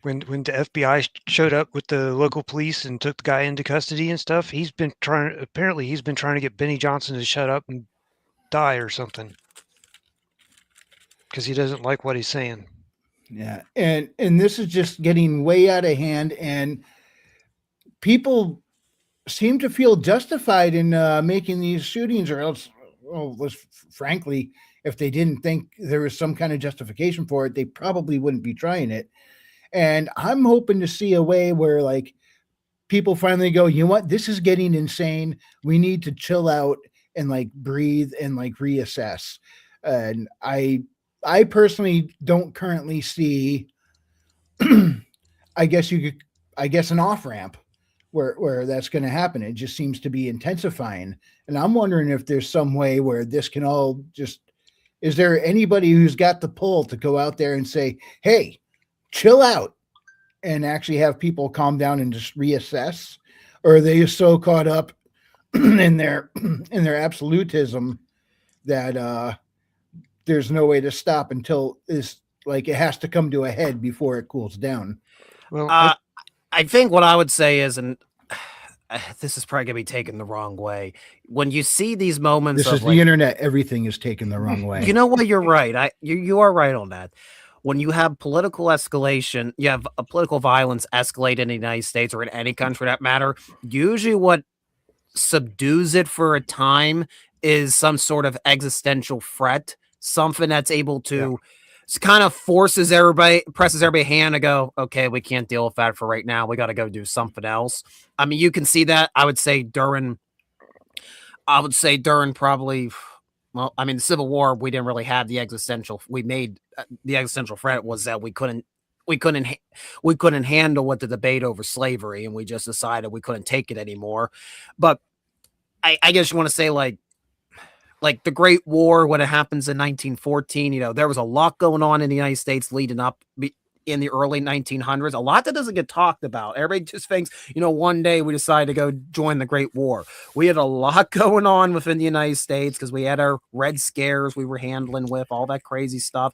When the FBI showed up with the local police and took the guy into custody and stuff, he's been trying to get Benny Johnson to shut up and die or something because he doesn't like what he's saying. Yeah, and this is just getting way out of hand, and people seem to feel justified in making these shootings, or else, frankly, if they didn't think there was some kind of justification for it, they probably wouldn't be trying it. And I'm hoping to see a way where like people finally go, you know what, this is getting insane. We need to chill out and like breathe and like reassess. And I personally don't currently see I guess an off ramp where that's going to happen. It just seems to be intensifying. And I'm wondering if there's some way where this can all just, is there anybody who's got the pull to go out there and say, hey, chill out, and actually have people calm down and just reassess? Or are they so caught up in their absolutism that there's no way to stop until it has to come to a head before it cools down? Well, I think what I would say is, and this is probably gonna be taken the wrong way, when you see these moments this is the internet, everything is taken the wrong way. You know what? You're right. You are right on that. When you have political escalation, you have a political violence escalate in the United States or in any country for that matter. Usually what subdues it for a time is some sort of existential threat, something that's able to kind of presses everybody hand to go, okay, we can't deal with that for right now. We got to go do something else. I mean, you can see that, I would say during probably, well, I mean, the Civil War, we didn't really have the existential. We made the existential threat was that we couldn't handle what the debate over slavery, and we just decided we couldn't take it anymore. But I guess you want to say like the Great War when it happens in 1914. There was a lot going on in the United States leading up in the early 1900s. A lot that doesn't get talked about. Everybody just thinks, one day we decided to go join the Great War. We had a lot going on within the United States because we had our Red Scares we were handling with, all that crazy stuff.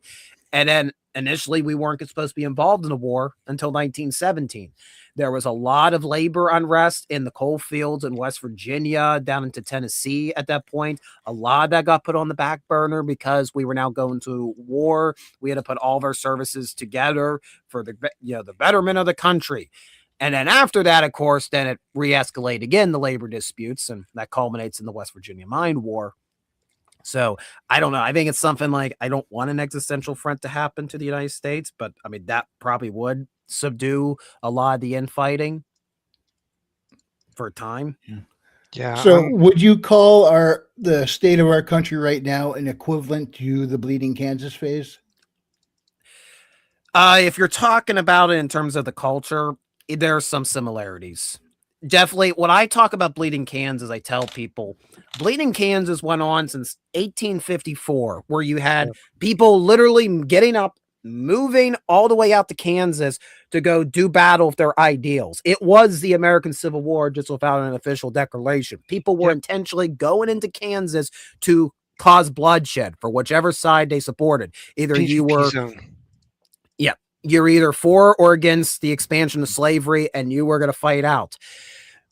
And then initially we weren't supposed to be involved in the war until 1917. There was a lot of labor unrest in the coal fields in West Virginia, down into Tennessee at that point. A lot of that got put on the back burner because we were now going to war. We had to put all of our services together for the betterment of the country. And then after that, of course, then it re-escalated again, the labor disputes, and that culminates in the West Virginia Mine War. So I don't know. I think it's something like, I don't want an existential threat to happen to the United States, but I mean, that probably would subdue a lot of the infighting for a time. Yeah. So would you call the state of our country right now an equivalent to the Bleeding Kansas phase? If you're talking about it in terms of the culture, there are some similarities. Definitely, when I talk about Bleeding Kansas, I tell people Bleeding Kansas went on since 1854, where you had people literally getting up, moving all the way out to Kansas to go do battle with their ideals. It was the American Civil War, just without an official declaration. People were intentionally going into Kansas to cause bloodshed for whichever side they supported. Either you were... You're either for or against the expansion of slavery, and you were going to fight out.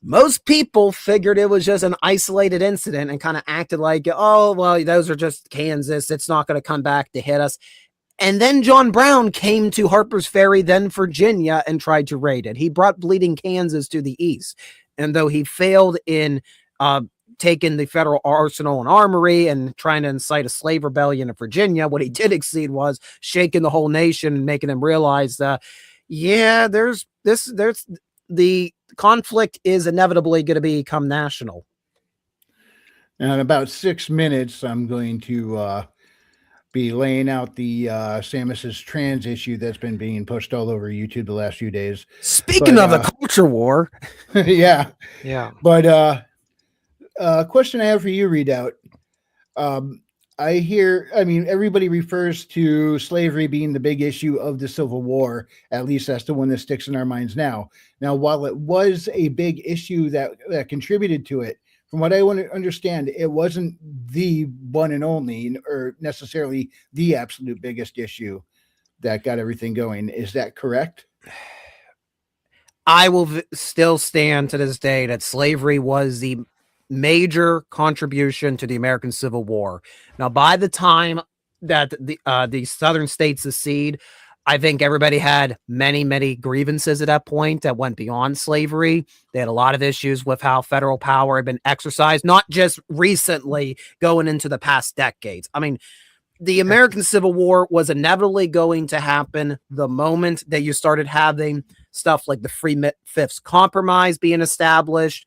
Most people figured it was just an isolated incident and kind of acted like, oh, well, those are just Kansas. It's not going to come back to hit us. And then John Brown came to Harper's Ferry, then Virginia, and tried to raid it. He brought Bleeding Kansas to the east. And though he failed in taking the federal arsenal and armory and trying to incite a slave rebellion in Virginia, what he did exceed was shaking the whole nation and making them realize that, there's the conflict is inevitably going to become national. Now, in about 6 minutes, I'm going to be laying out the Samus's trans issue that's been being pushed all over YouTube the last few days. Speaking of the culture war. Yeah. But question I have for you, Readout. Everybody refers to slavery being the big issue of the Civil War. At least that's the one that sticks in our minds now. Now, while it was a big issue that contributed to it, from what I want to understand, it wasn't the one and only, or necessarily the absolute biggest issue that got everything going. Is that correct? I will still stand to this day that slavery was the major contribution to the American Civil War. Now, by the time that the southern states secede, I think everybody had many, many grievances at that point that went beyond slavery. They had a lot of issues with how federal power had been exercised, not just recently going into the past decades. I mean, the American Civil War was inevitably going to happen the moment that you started having stuff like the Three-Fifths Compromise being established,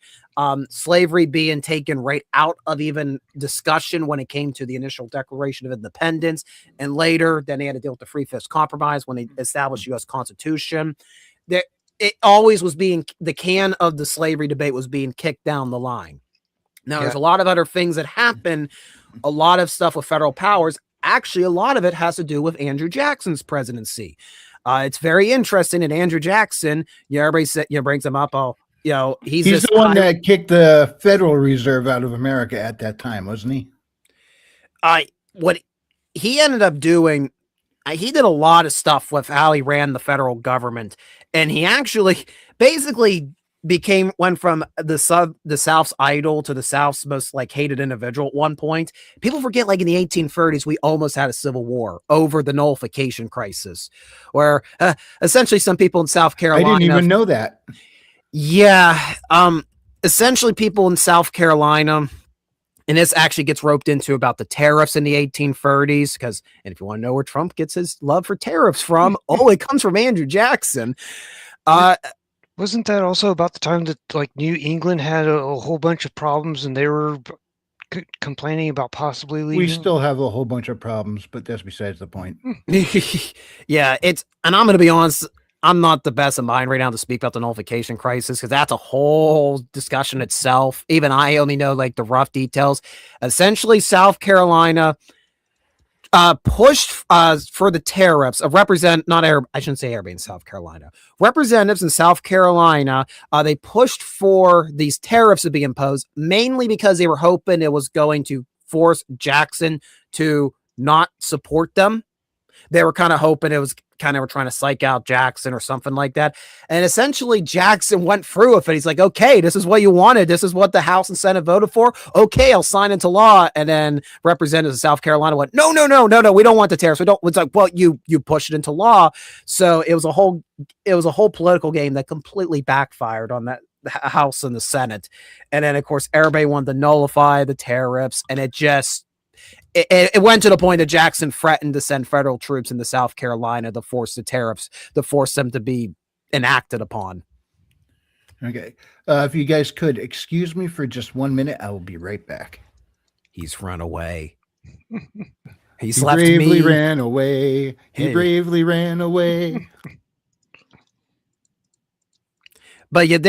slavery being taken right out of even discussion when it came to the initial Declaration of Independence. And later, then they had to deal with the Three-Fifths Compromise when they established U.S. Constitution. It always was the can of the slavery debate was being kicked down the line. Now, there's a lot of other things that happen, a lot of stuff with federal powers. Actually, a lot of it has to do with Andrew Jackson's presidency. It's very interesting that Andrew Jackson, everybody brings him up. He's the one that kicked the Federal Reserve out of America at that time, wasn't he? What he ended up doing, he did a lot of stuff with how he ran the federal government, and he actually basically went from the South's idol to the South's most hated individual at one point. People forget, in the 1830s, we almost had a civil war over the nullification crisis, where essentially some people in South Carolina. I didn't even know that. Yeah. Essentially people in South Carolina, and this actually gets roped into about the tariffs in the 1830s, and if you want to know where Trump gets his love for tariffs from, it comes from Andrew Jackson. Wasn't that also about the time that New England had a whole bunch of problems and they were complaining about possibly leaving? We still have a whole bunch of problems, but that's besides the point. Yeah, and I'm going to be honest, I'm not the best of mind right now to speak about the nullification crisis, because that's a whole discussion itself. Even I only know the rough details. Essentially, South Carolina pushed for the tariffs of I shouldn't say everybody in South Carolina. Representatives in South Carolina, they pushed for these tariffs to be imposed, mainly because they were hoping it was going to force Jackson to not support them. They were kind of hoping it was kind of trying to psych out Jackson or something like that. And essentially Jackson went through with it. He's like, okay, this is what you wanted. This is what the House and Senate voted for. Okay, I'll sign into law. And then representatives of South Carolina went, no, we don't want the tariffs. We don't. It's like, well, you push it into law. So it was a whole political game that completely backfired on that House and the Senate. And then of course everybody wanted to nullify the tariffs, and it went to the point that Jackson threatened to send federal troops into South Carolina to force the tariffs, to force them to be enacted upon. Okay. If you guys could excuse me for just 1 minute, I will be right back. He's run away. He bravely ran away. He bravely ran away. But yeah,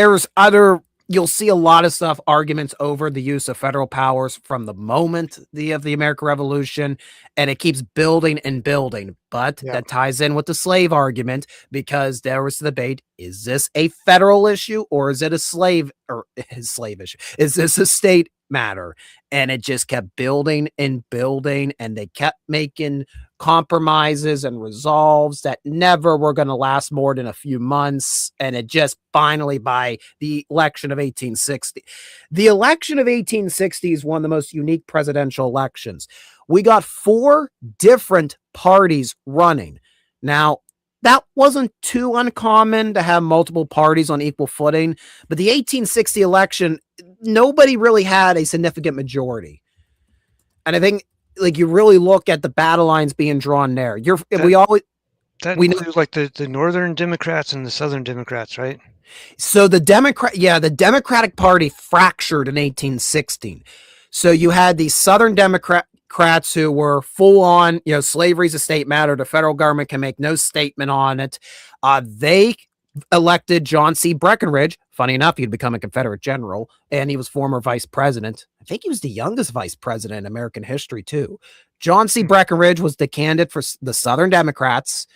you'll see a lot of stuff, arguments over the use of federal powers from the moment of the American Revolution, and it keeps building and building. But that ties in with the slave argument, because there was the debate: is this a federal issue or is it a slave issue? Is this a state matter? And it just kept building and building, and they kept making compromises and resolves that never were going to last more than a few months. And it just finally, by the election of 1860, the election of 1860 is one of the most unique presidential elections. We got 4 different parties running. Now, that wasn't too uncommon to have multiple parties on equal footing, but the 1860 election, nobody really had a significant majority. And I think, like, you really look at the battle lines being drawn there. We know like the Northern Democrats and the Southern Democrats, right? So the Democratic Party fractured in 1816. So you had the Southern Democrats who were full on, slavery is a state matter. The federal government can make no statement on it. They elected John C. Breckinridge. Funny enough, he'd become a Confederate general, and he was former vice president. I think he was the youngest vice president in American history, too. John C. Breckinridge was the candidate for the Southern Democrats.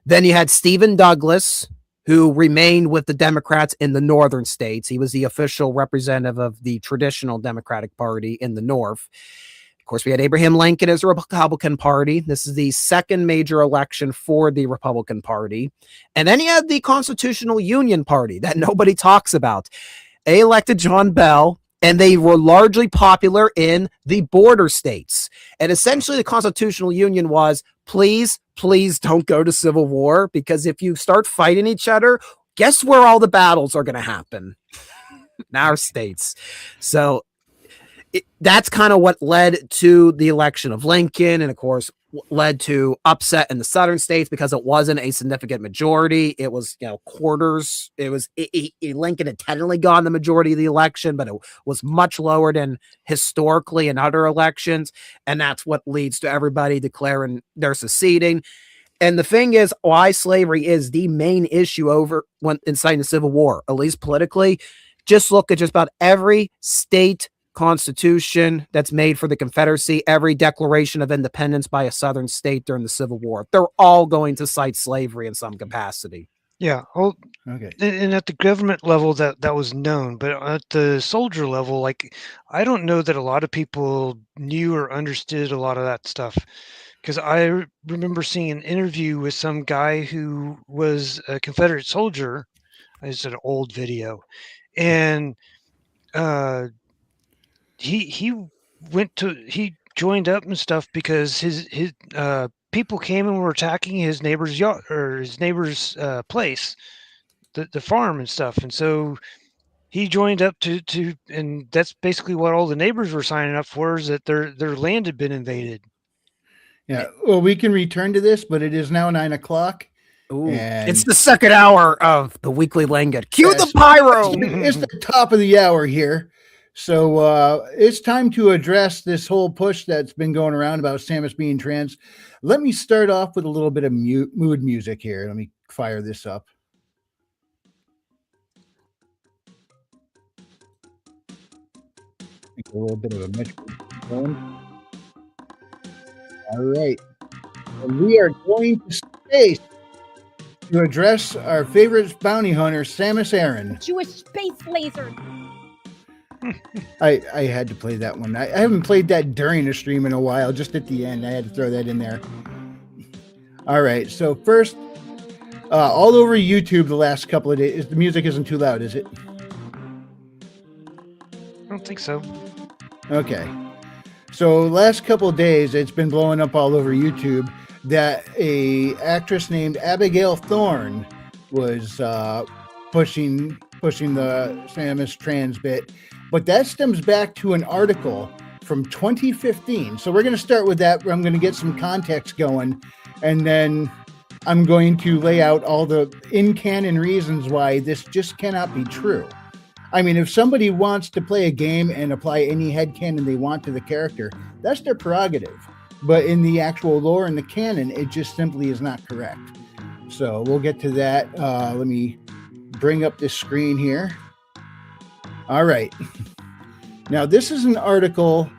Then you had Stephen Douglas, who remained with the Democrats in the northern states. He was the official representative of the traditional Democratic Party in the North. Of course, we had Abraham Lincoln as a Republican Party. This is the second major election for the Republican Party. And then you had the Constitutional Union Party that nobody talks about. They elected John Bell, and they were largely popular in the border states. And essentially the Constitutional Union was, please don't go to civil war, because if you start fighting each other, guess where all the battles are going to happen? In our states. So that's kind of what led to the election of Lincoln, and of course led to upset in the southern states because it wasn't a significant majority. It was, quarters. It was Lincoln had technically gotten the majority of the election, but it was much lower than historically in other elections. And that's what leads to everybody declaring they're seceding. And the thing is, why slavery is the main issue when inciting the Civil War, at least politically. Just look at just about every state constitution that's made for the Confederacy, every declaration of independence by a southern state during the Civil War. They're all going to cite slavery in some capacity. Yeah. Well, okay. And at the government level, that was known, but at the soldier level, like, I don't know that a lot of people knew or understood a lot of that stuff. Because I remember seeing an interview with some guy who was a Confederate soldier. It's an old video, and he joined up and stuff because his people came and were attacking his neighbor's yard or his neighbor's place, the farm and stuff, and so he joined up to and that's basically what all the neighbors were signing up for, is that their land had been invaded. Yeah, well, we can return to this, but it is now 9 o'clock. Ooh, it's the second hour of the weekly Language. Cue the pyro. It's the top of the hour here. So it's time to address this whole push that's been going around about Samus being trans. Let me start off with a little bit of mood music here. Let me fire this up. A little bit of a metro going. All right. And we are going to space to address our favorite bounty hunter, Samus Aran. Jewish space laser. I had to play that one. I haven't played that during the stream in a while, just at the end. I had to throw that in there. All right. So first, all over YouTube the last couple of days, the music isn't too loud, is it? I don't think so. Okay. So last couple of days, it's been blowing up all over YouTube that a actress named Abigail Thorne was pushing the Samus trans bit, but that stems back to an article from 2015. So we're going to start with that. I'm going to get some context going, and then I'm going to lay out all the in-canon reasons why this just cannot be true. I mean, if somebody wants to play a game and apply any headcanon they want to the character, that's their prerogative. But in the actual lore and the canon, it just simply is not correct. So we'll get to that. Let me bring up this screen here. All right. Now, this is an article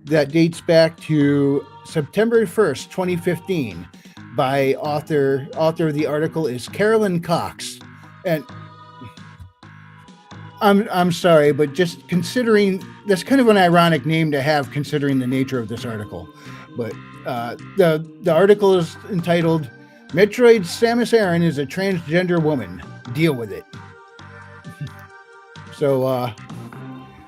that dates back to September 1st, 2015 by author of the article is Carolyn Cox. And I'm sorry, but just considering that's kind of an ironic name to have considering the nature of this article. But the article is entitled Metroid's Samus Aran is a transgender woman. Deal with it. So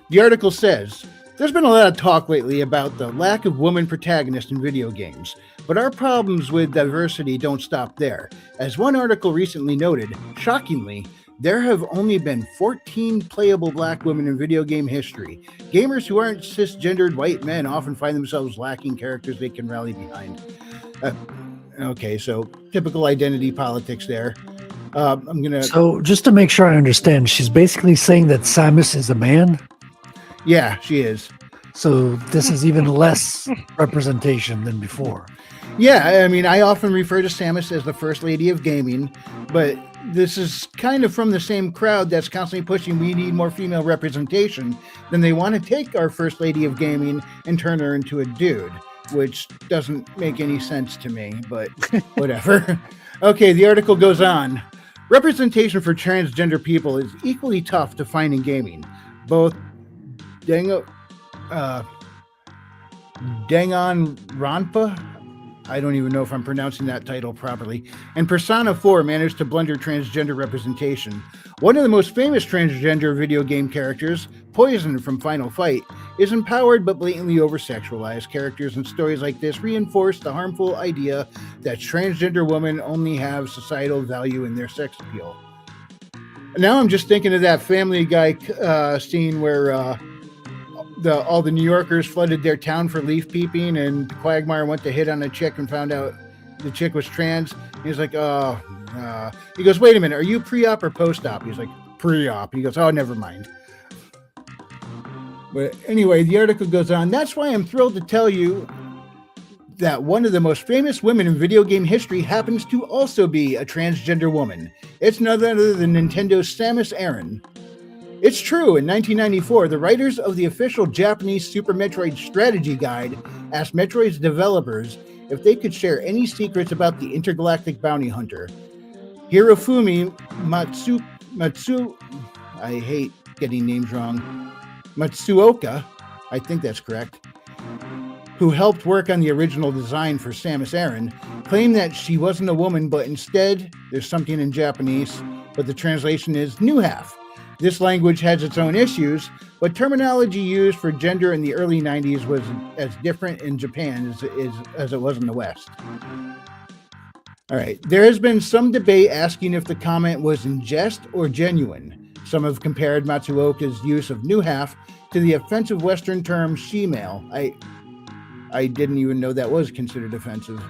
the article says, there's been a lot of talk lately about the lack of woman protagonists in video games, but our problems with diversity don't stop there. As one article recently noted, shockingly, there have only been 14 playable black women in video game history. Gamers who aren't cisgendered white men often find themselves lacking characters they can rally behind. Okay, so typical identity politics there. I'm gonna. So just to make sure I understand, she's basically saying that Samus is a man. Yeah, she is. So this is even less representation than before. Yeah, I mean, I often refer to Samus as the first lady of gaming, but this is kind of from the same crowd that's constantly pushing we need more female representation. Then they want to take our first lady of gaming and turn her into a dude, which doesn't make any sense to me, but whatever. Okay, the article goes on. Representation for transgender people is equally tough to find in gaming. Both Dangon Ranpa, I don't even know if I'm pronouncing that title properly, and Persona 4 managed to blunder transgender representation. One of the most famous transgender video game characters, Poison from Final Fight, is empowered but blatantly over-sexualized. Characters in stories like this reinforce the harmful idea that transgender women only have societal value in their sex appeal. Now I'm just thinking of that Family Guy scene where all the New Yorkers flooded their town for leaf peeping, and Quagmire went to hit on a chick and found out the chick was trans. He's like, he goes, wait a minute, are you pre-op or post-op? He's like, pre-op. He goes, oh, never mind. But anyway, the article goes on. That's why I'm thrilled to tell you that one of the most famous women in video game history happens to also be a transgender woman. It's none other than Nintendo's Samus Aran. It's true, in 1994, the writers of the official Japanese Super Metroid strategy guide asked Metroid's developers if they could share any secrets about the intergalactic bounty hunter. Hirofumi I hate getting names wrong, Matsuoka, I think that's correct, who helped work on the original design for Samus Aran, claimed that she wasn't a woman, but instead, there's something in Japanese, but the translation is new half. This language has its own issues, but terminology used for gender in the early 90s was as different in Japan as it was in the West. All right, there has been some debate asking if the comment was in jest or genuine. Some have compared Matsuoka's use of new half to the offensive Western term she-male. I didn't even know that was considered offensive.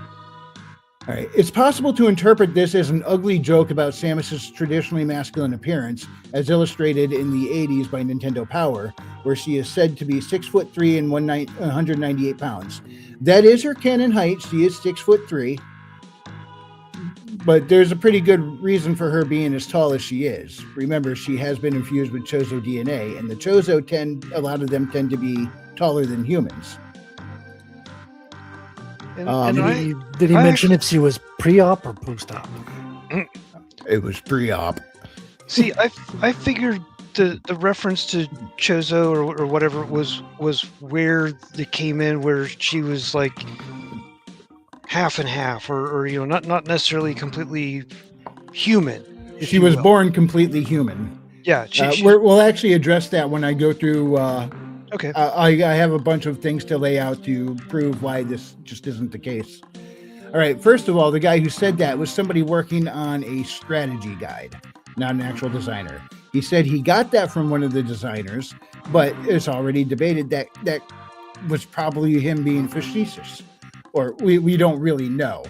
All right. It's possible to interpret this as an ugly joke about Samus's traditionally masculine appearance, as illustrated in the 80s by Nintendo Power, where she is said to be 6'3" and 198 pounds. That is her canon height. She is 6'3", but there's a pretty good reason for her being as tall as she is. Remember, she has been infused with Chozo DNA, and the Chozo a lot of them tend to be taller than humans. Did he mention if she was pre-op or post-op? It was pre-op. See, I figured the reference to Chozo or whatever it was where they came in, where she was like half and half, or not necessarily completely human. if She you was will. born completely human. Yeah, We'll actually address that when I go through. okay. I have a bunch of things to lay out to prove why this just isn't the case. All right. First of all, the guy who said that was somebody working on a strategy guide, not an actual designer. He said he got that from one of the designers, but it's already debated that that was probably him being facetious, or we don't really know.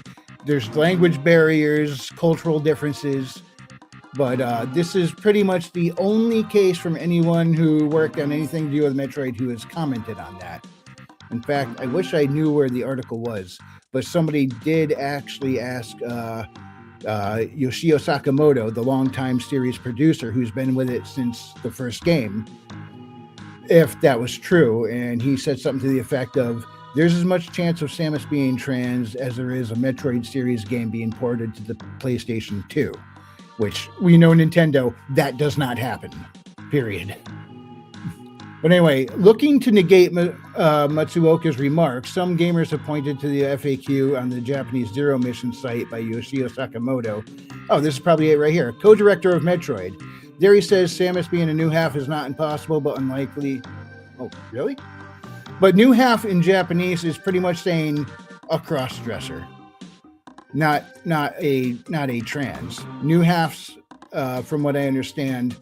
There's language barriers, cultural differences, but this is pretty much the only case from anyone who worked on anything to do with Metroid who has commented on that. In fact, I wish I knew where the article was, but somebody did actually ask Yoshio Sakamoto, the longtime series producer who's been with it since the first game, if that was true. And he said something to the effect of, there's as much chance of Samus being trans as there is a Metroid series game being ported to the PlayStation 2, which we know Nintendo, that does not happen, period. But anyway, looking to negate Matsuoka's remarks, some gamers have pointed to the FAQ on the Japanese Zero Mission site by Yoshio Sakamoto. Oh, this is probably it right here. Co-director of Metroid. There he says Samus being a new half is not impossible, but unlikely. Oh, really? But new half in Japanese is pretty much saying a cross-dresser, not a trans. New halves, from what I understand,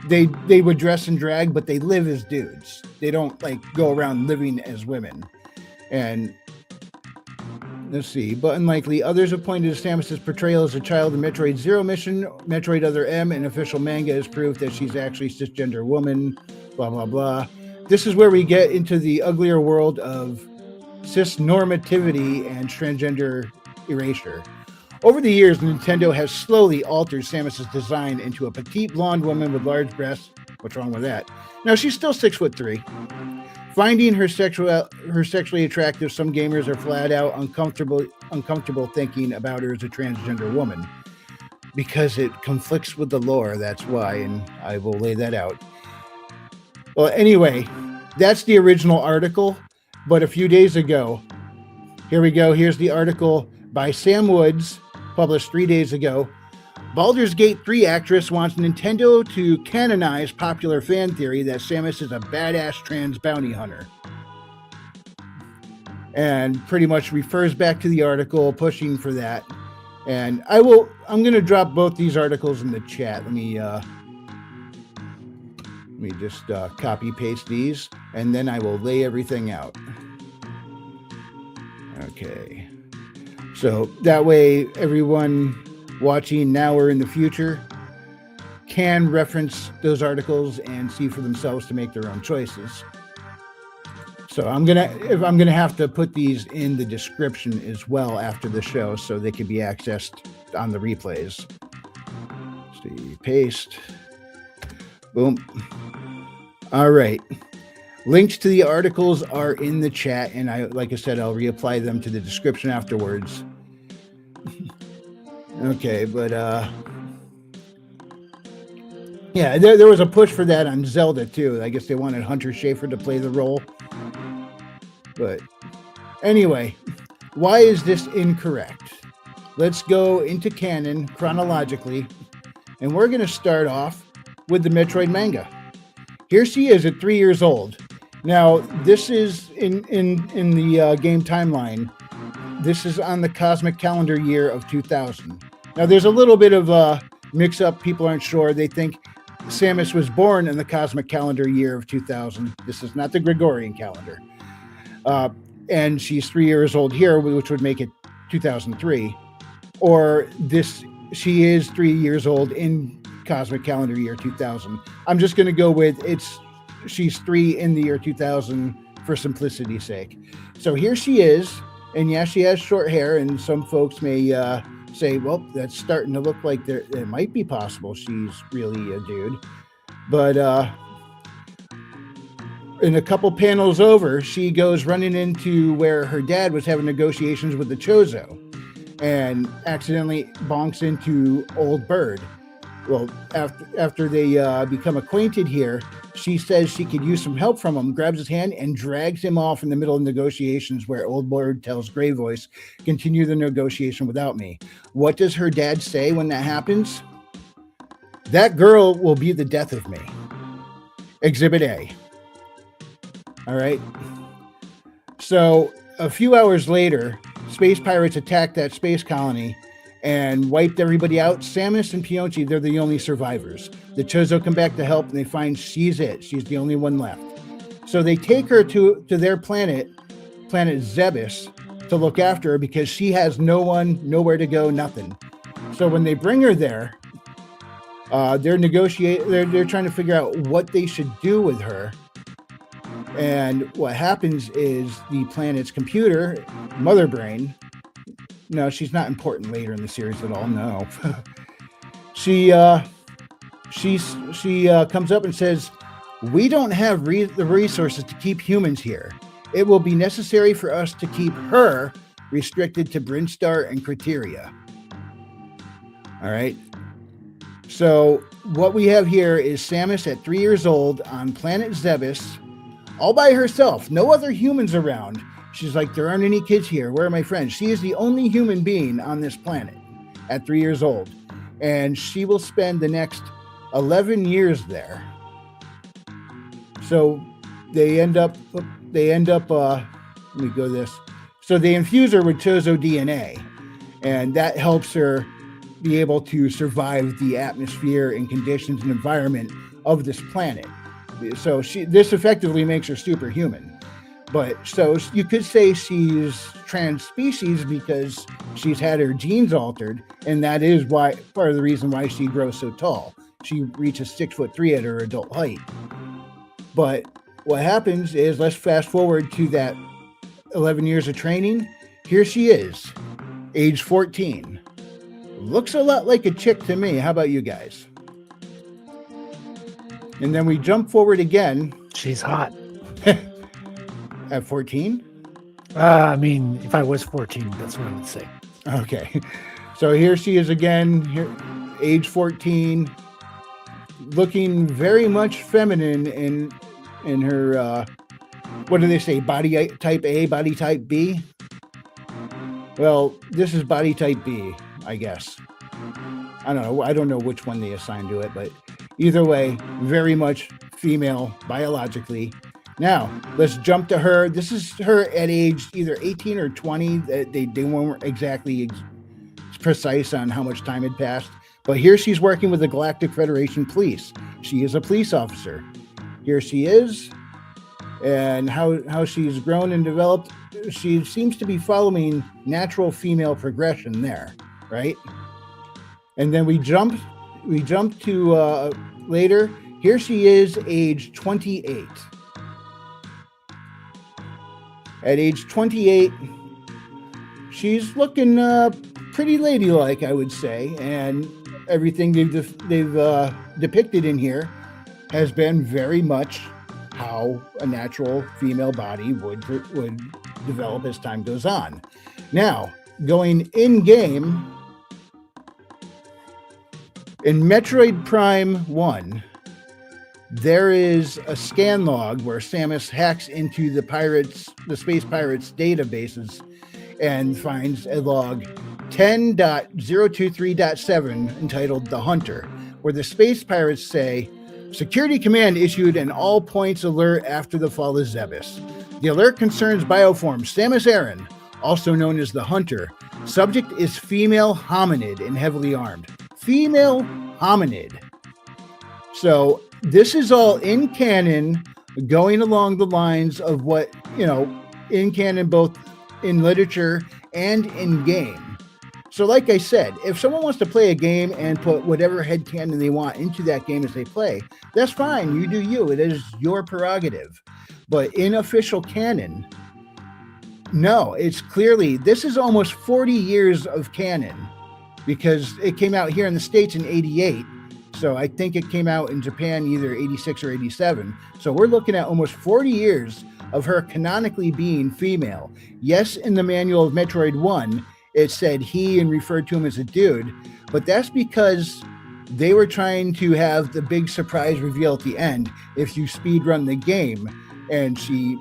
they would dress and drag, but they live as dudes. They don't like go around living as women. And let's see, but unlikely. Others have pointed to Samus's portrayal as a child in Metroid Zero Mission, Metroid Other M, and official manga is proof that she's actually a cisgender woman, blah, blah, blah. This is where we get into the uglier world of cis-normativity and transgender erasure. Over the years, Nintendo has slowly altered Samus's design into a petite blonde woman with large breasts. What's wrong with that? Now, she's still 6'3". Finding her sexually attractive, some gamers are flat out uncomfortable thinking about her as a transgender woman because it conflicts with the lore. That's why, and I will lay that out. Well, anyway, that's the original article. But a few days ago, here we go. Here's the article by Sam Woods, published 3 days ago. Baldur's Gate 3 actress wants Nintendo to canonize popular fan theory that Samus is a badass trans bounty hunter. And pretty much refers back to the article, pushing for that. And I'm going to drop both these articles in the chat. Let me just copy paste these, and then I will lay everything out. Okay. So that way everyone watching now or in the future can reference those articles and see for themselves to make their own choices. So I'm gonna have to put these in the description as well after the show so they can be accessed on the replays. Let's see, paste. Boom. All right. Links to the articles are in the chat, and like I said, I'll reapply them to the description afterwards. Okay, but yeah, there was a push for that on Zelda too. I guess they wanted Hunter Schafer to play the role. But anyway, why is this incorrect? Let's go into canon chronologically, and we're going to start off with the Metroid manga. Here she is at 3 years old. Now, this is in the game timeline. This is on the cosmic calendar year of 2000. Now, there's a little bit of a mix-up. People aren't sure. They think Samus was born in the cosmic calendar year of 2000. This is not the Gregorian calendar. And she's 3 years old here, which would make it 2003. Or she is 3 years old in cosmic calendar year 2000. I'm just going to go with she's 3 in the year 2000 for simplicity's sake. So here she is, and yeah, she has short hair, and some folks may say, well, that's starting to look like it might be possible she's really a dude. But in a couple panels over, she goes running into where her dad was having negotiations with the Chozo and accidentally bonks into Old Bird. Well, after they become acquainted here, she says she could use some help from him, grabs his hand and drags him off in the middle of negotiations where Old Lord tells Grey Voice, continue the negotiation without me. What does her dad say when that happens? That girl will be the death of me. Exhibit A. All right. So a few hours later, space pirates attacked that space colony and wiped everybody out. Samus and Pionchi, they're the only survivors. The Chozo come back to help, and they find she's it. She's the only one left. So they take her to their planet Zebes, to look after her because she has no one, nowhere to go, nothing. So when they bring her there, they're trying to figure out what they should do with her. And what happens is the planet's computer, Mother Brain, no, she's not important later in the series at all. No, she comes up and says, "We don't have the resources to keep humans here. It will be necessary for us to keep her restricted to Brinstar and Criteria." All right. So what we have here is Samus at 3 years old on planet Zebes, all by herself, no other humans around. She's like, there aren't any kids here. Where are my friends? She is the only human being on this planet at 3 years old. And she will spend the next 11 years there. So they end up, let me go this. So they infuse her with Chozo DNA, and that helps her be able to survive the atmosphere and conditions and environment of this planet. So this effectively makes her superhuman. But so you could say she's trans species because she's had her genes altered, and that is why part of the reason why she grows so tall. She reaches 6'3" at her adult height. But what happens is, let's fast forward to that 11 years of training. Here she is, age 14. Looks a lot like a chick to me. How about you guys? And then we jump forward again. She's hot. At 14? I mean, if I was 14, that's what I would say. Okay. So here she is again, here, age 14, looking very much feminine in her, what do they say, body type A, body type B? Well, this is body type B, I guess. I don't know. I don't know which one they assign to it, but either way, very much female biologically. Now, let's jump to her. This is her at age either 18 or 20. They weren't exactly precise on how much time had passed. But here she's working with the Galactic Federation Police. She is a police officer. Here she is. And how she's grown and developed. She seems to be following natural female progression there, right? And then we jump to later. Here she is, age 28. At age 28, she's looking pretty ladylike, I would say, and everything they've depicted in here has been very much how a natural female body would develop as time goes on. Now, going in game, in Metroid Prime 1, there is a scan log where Samus hacks into the space pirates' databases and finds a log 10.023.7 entitled The Hunter, where the space pirates say, Security Command issued an all points alert after the fall of Zebes. The alert concerns bioform Samus Aran, also known as the Hunter. Subject is female hominid and heavily armed. Female hominid. So this is all in canon, going along the lines of what, in canon, both in literature and in game. So like I said, if someone wants to play a game and put whatever headcanon they want into that game as they play, that's fine. You do you. It is your prerogative. But in official canon, no, it's clearly, this is almost 40 years of canon because it came out here in the States in 88. So I think it came out in Japan either 86 or 87. So we're looking at almost 40 years of her canonically being female. Yes, in the manual of Metroid 1, it said he and referred to him as a dude, but that's because They were trying to have the big surprise reveal at the end. If you speed run the game and she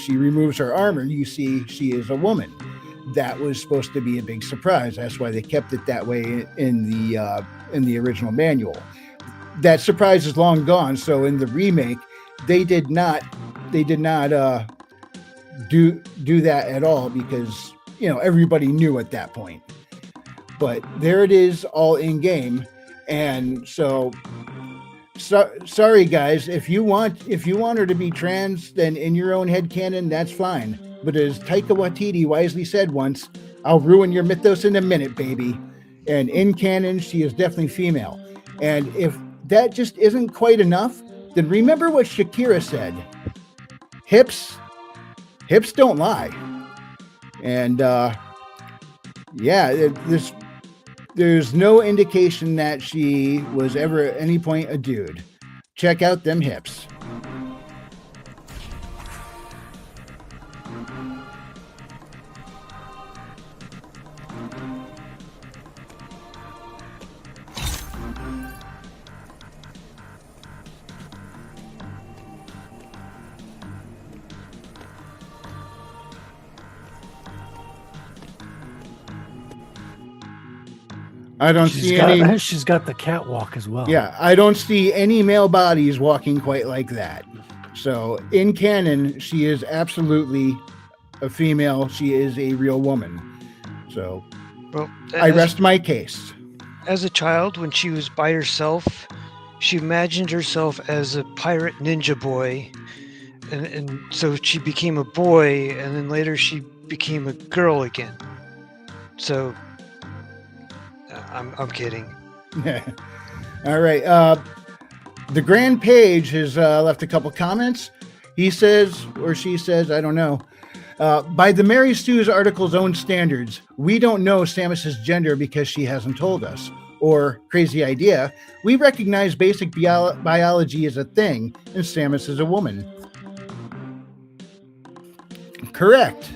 removes her armor, you see she is a woman. That was supposed to be a big surprise. That's why they kept it that way in the original manual. That surprise is long gone. So in the remake, they did not do that at all, because everybody knew at that point. But there it is, all in game. And so sorry guys, if you want her to be trans, then in your own headcanon, that's fine. But as Taika Waititi wisely said once, I'll ruin your mythos in a minute, baby. And in canon, she is definitely female. And if that just isn't quite enough, then remember what Shakira said. Hips don't lie. And there's no indication that she was ever at any point a dude. Check out them hips. I don't see any. She's got the catwalk as well. Yeah, I don't see any male bodies walking quite like that. So in canon, she is absolutely a female. She is a real woman. So I rest my case. As a child, when she was by herself, she imagined herself as a pirate ninja boy, and so she became a boy, and then later she became a girl again. So. I'm kidding. All right. The Grand Page has left a couple comments. He says, or she says, I don't know. By the Mary Sue's article's own standards, we don't know Samus's gender because she hasn't told us. Or, crazy idea, we recognize basic biology as a thing, and Samus is a woman. Correct.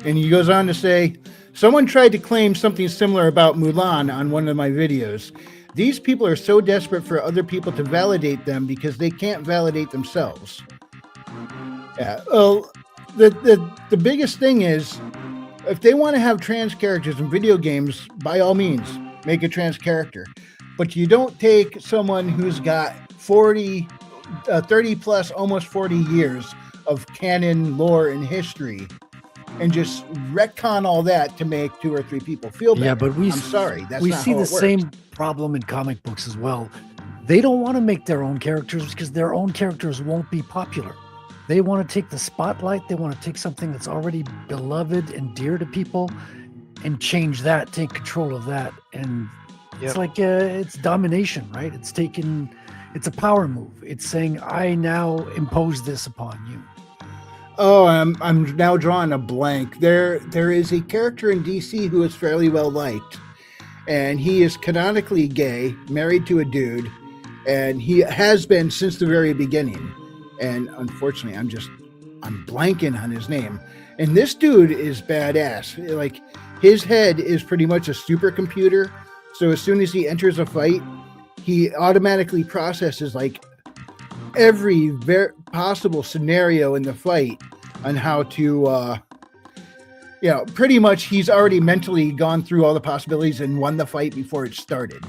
And he goes on to say, someone tried to claim something similar about Mulan on one of my videos. These people are so desperate for other people to validate them because they can't validate themselves. Yeah. Well, the biggest thing is, if they want to have trans characters in video games, by all means, make a trans character. But you don't take someone who's got 30 plus, almost 40 years of canon, lore, and history and just retcon all that to make 2 or 3 people feel better. Yeah, but I'm sorry. That's we not see how the it works. same problem in comic books as well. They don't want to make their own characters because their own characters won't be popular. They want to take the spotlight. They want to take something that's already beloved and dear to people and change that, take control of that. And it's like it's domination, right? It's a power move. It's saying, I now impose this upon you. Oh, I'm now drawing a blank. There is a character in DC who is fairly well liked, and he is canonically gay, married to a dude, and he has been since the very beginning. And unfortunately, I'm blanking on his name. And this dude is badass. Like, his head is pretty much a supercomputer. So as soon as he enters a fight, he automatically processes like every possible scenario in the fight on how to, pretty much he's already mentally gone through all the possibilities and won the fight before it started.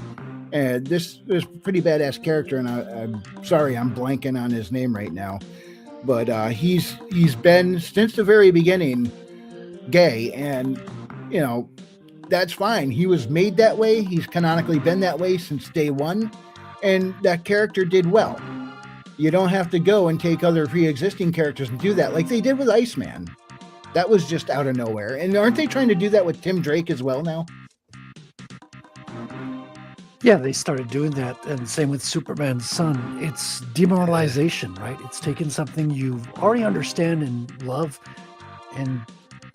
And this is a pretty badass character, and I'm sorry, I'm blanking on his name right now. But he's been, since the very beginning, gay, and, that's fine. He was made that way. He's canonically been that way since day one, and that character did well. You don't have to go and take other pre-existing characters and do that like they did with Iceman. That was just out of nowhere. And aren't they trying to do that with Tim Drake as well now? Yeah, they started doing that, and same with Superman's son. It's demoralization, right? It's taking something you already understand and love and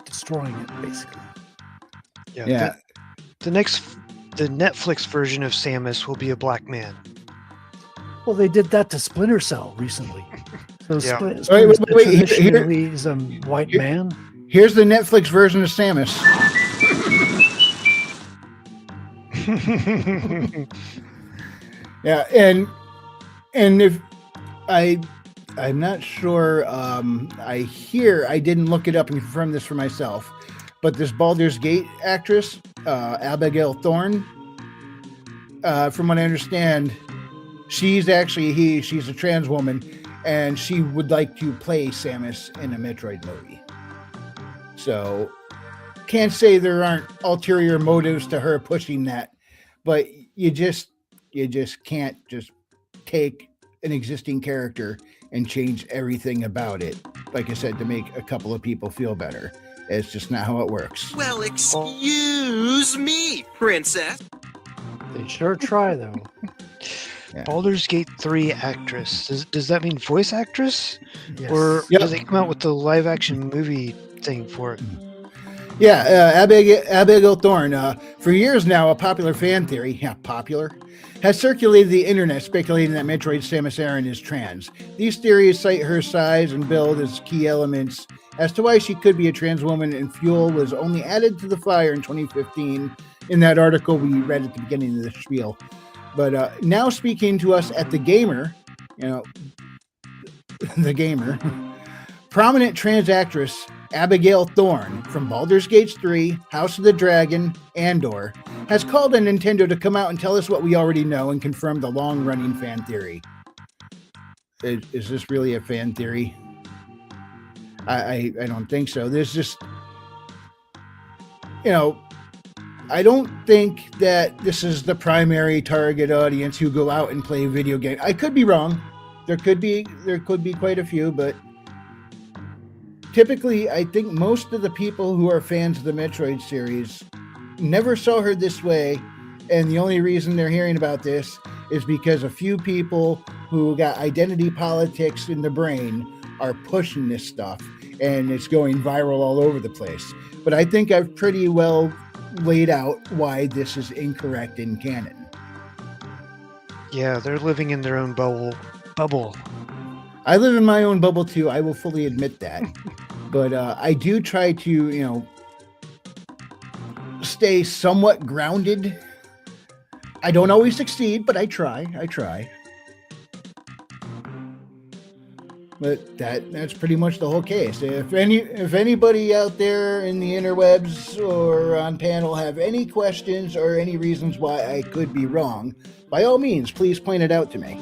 destroying it, basically. Yeah. The Netflix version of Samus will be a black man. Well, they did that to Splinter Cell recently. So Yeah. Splinter Cell Wait, traditionally is a white man. Here's the Netflix version of Samus. Yeah, and if I'm not sure. I didn't look it up and confirm this for myself, but this Baldur's Gate actress, Abigail Thorne, from what I understand, she's a trans woman, and she would like to play Samus in a Metroid movie. So, can't say there aren't ulterior motives to her pushing that, but you just can't just take an existing character and change everything about it, like I said, to make a couple of people feel better. It's just not how it works. Well, excuse me, princess. They sure try, though. Yeah. Baldur's Gate 3 actress. Does that mean voice actress? Yes. Or Yep. does they come out with the live action movie thing for it? Yeah, Abigail Thorne. For years now, a popular fan theory, has circulated the internet speculating that Metroid Samus Aran is trans. These theories cite her size and build as key elements as to why she could be a trans woman, and fuel was only added to the fire in 2015 in that article we read at the beginning of the spiel. But now speaking to us at The Gamer, The Gamer, prominent trans actress Abigail Thorne from Baldur's Gate 3, House of the Dragon, Andor, has called on Nintendo to come out and tell us what we already know and confirm the long-running fan theory. Is this really a fan theory? I don't think so. There's just, I don't think that this is the primary target audience who go out and play video games. I could be wrong. There could be quite a few, but typically, I think most of the people who are fans of the Metroid series never saw her this way, and the only reason they're hearing about this is because a few people who got identity politics in the brain are pushing this stuff, and it's going viral all over the place. But I think I've pretty well laid out why this is incorrect in canon. Yeah, they're living in their own bubble. I live in my own bubble too. I will fully admit that. But I do try to, stay somewhat grounded. I don't always succeed, but I try. But that's pretty much the whole case. If anybody out there in the interwebs or on panel have any questions or any reasons why I could be wrong, by all means, please point it out to me.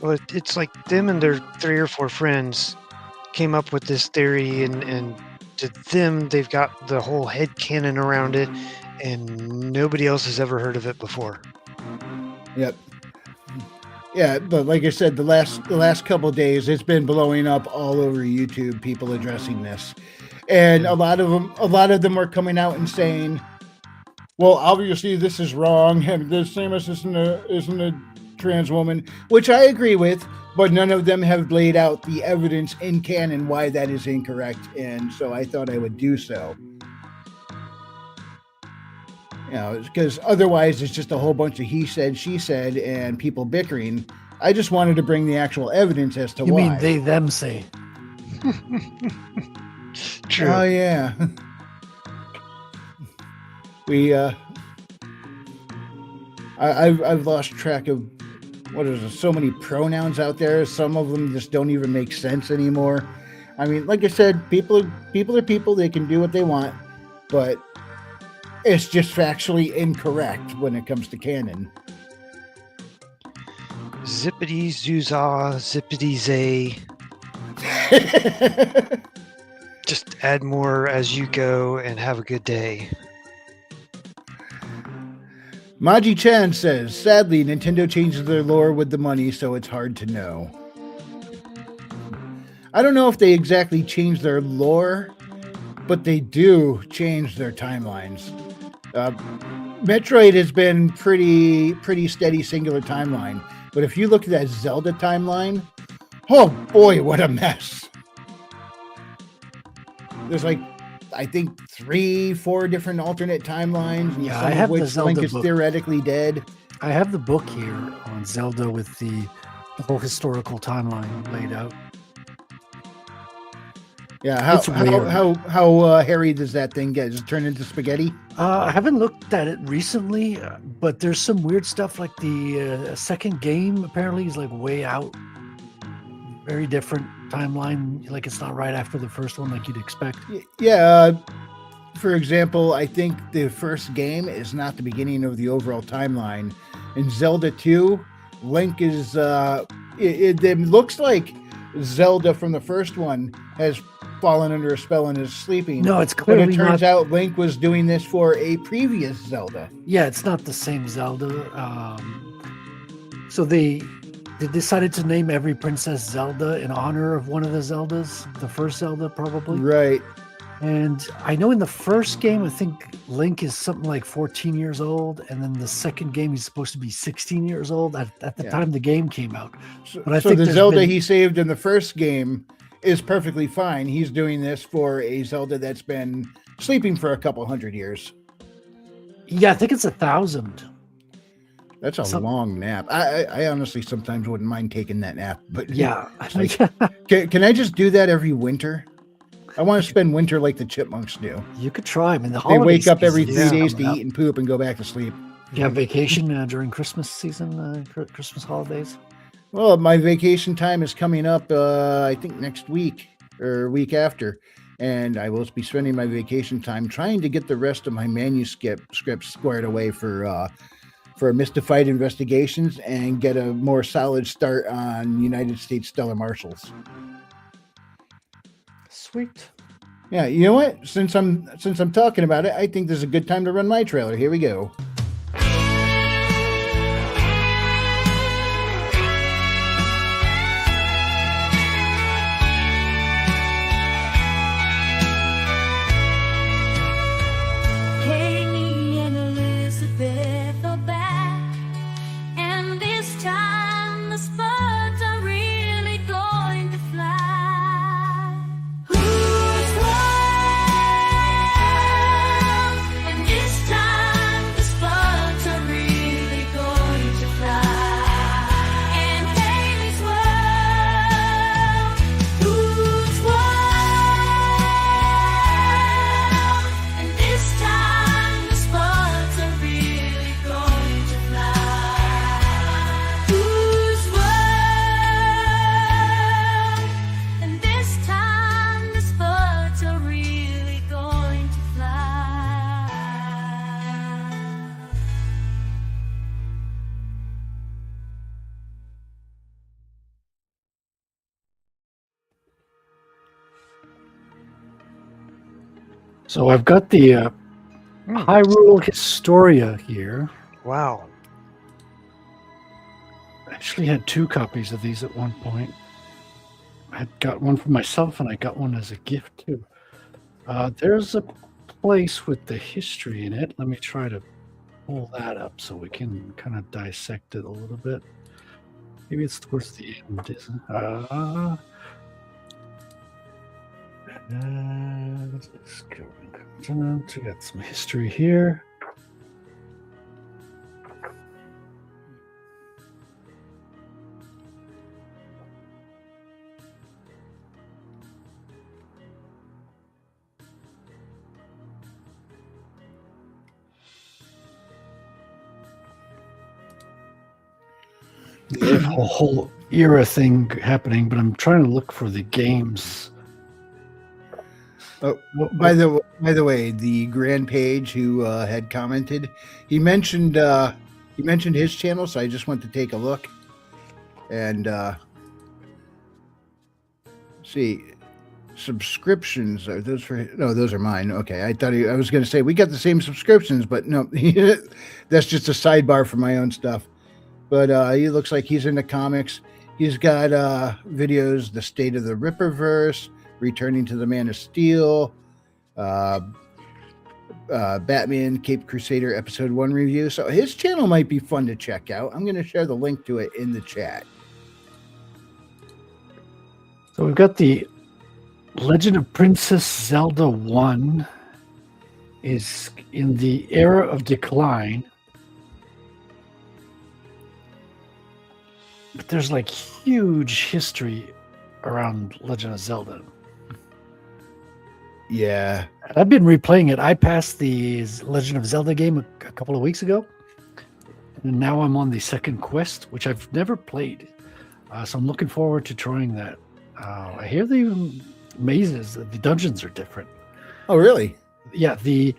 Well, it's like them and their 3 or 4 friends came up with this theory, and to them, they've got the whole head canon around it, and nobody else has ever heard of it before. Yep. Yeah, but like I said, the last couple of days, it's been blowing up all over YouTube. People addressing this, and a lot of them are coming out and saying, "Well, obviously this is wrong, and this Samus isn't a trans woman," which I agree with, but none of them have laid out the evidence in canon why that is incorrect, and so I thought I would do so. Because otherwise it's just a whole bunch of he said, she said, and people bickering. I just wanted to bring the actual evidence as to why. You mean they, them say? True. Oh, yeah. I've lost track of what is it, so many pronouns out there. Some of them just don't even make sense anymore. I mean, like I said, people are people. They can do what they want, but it's just factually incorrect when it comes to canon. Zippity zoozah, zippity zay. Just add more as you go and have a good day. MAJI-CHAN says, sadly, Nintendo changes their lore with the money, so it's hard to know. I don't know if they exactly change their lore, but they do change their timelines. Metroid has been pretty steady singular timeline, but if you look at that Zelda timeline, oh boy, what a mess. There's like, I think 3-4 different alternate timelines, and Yeah, some I have of the which Zelda Link is book. theoretically dead. I have the book here on Zelda with the whole historical timeline laid out. Yeah, It's weird. how hairy does that thing get? Does it turn into spaghetti? I haven't looked at it recently, but there's some weird stuff like the second game apparently is like way out. Very different timeline. Like it's not right after the first one like you'd expect. Yeah. For example, I think the first game is not the beginning of the overall timeline. In Zelda 2, Link is it looks like Zelda from the first one has fallen under a spell and is sleeping. No, it's But clearly it turns not. out Link was doing this for a previous Zelda. Yeah, it's not the same Zelda. So they decided to name every princess Zelda in honor of one of the Zeldas, the first Zelda probably. Right. And I know in the first game, I think Link is something like 14 years old, and then the second game he's supposed to be 16 years old at the time the game came out. But I So think the there's Zelda been- he saved in the first game is perfectly fine. He's doing this for a Zelda that's been sleeping for a couple hundred years. Yeah, I think it's 1,000. That's a long nap. I honestly sometimes wouldn't mind taking that nap, but Yeah. Like, can I just do that every winter? I want to spend winter like the chipmunks do. You could try. I mean, They holiday wake up every season 3 is days to coming up. eat and poop and go back to sleep. You have vacation during Christmas season, Christmas holidays? Well, my vacation time is coming up, I think next week or week after. And I will be spending my vacation time trying to get the rest of my manuscript squared away for Mystified Investigations and get a more solid start on United States Stellar Marshals. Sweet. Yeah, you know what? Since I'm talking about it, I think this is a good time to run my trailer. Here we go. Katie and Elizabeth are back, and this time the Spuds are really going to fly. Who's wild? And this time the Spuds are really going to fly. And Haley's world. Who's wild? And this time the Spuds are really going to fly. Who's world? And this time the Spuds are really going to fly. So I've got the Hyrule Historia here. Wow. I actually had 2 copies of these at one point. I had got one for myself and I got one as a gift too. There's a place with the history in it. Let me try to pull that up so we can kind of dissect it a little bit. Maybe it's towards the end, isn't it? Let's go. We got some history here. There's a whole era thing happening, but I'm trying to look for the games. Oh, by the way, the Grand Page who had commented, he mentioned his channel, so I just went to take a look and see subscriptions. Are those for? No, those are mine. Okay, I thought I was going to say we got the same subscriptions, but no, that's just a sidebar for my own stuff. But he looks like he's into comics. He's got videos, the State of the Ripperverse, Returning to the Man of Steel, Batman Cape Crusader Episode 1 review. So his channel might be fun to check out. I'm going to share the link to it in the chat. So we've got the Legend of Princess Zelda 1 is in the era of decline. But there's like huge history around Legend of Zelda. Yeah. I've been replaying it. I passed the Legend of Zelda game a couple of weeks ago, and now I'm on the second quest, which I've never played. So I'm looking forward to trying that. I hear the mazes, the dungeons are different. Oh, really? Yeah, the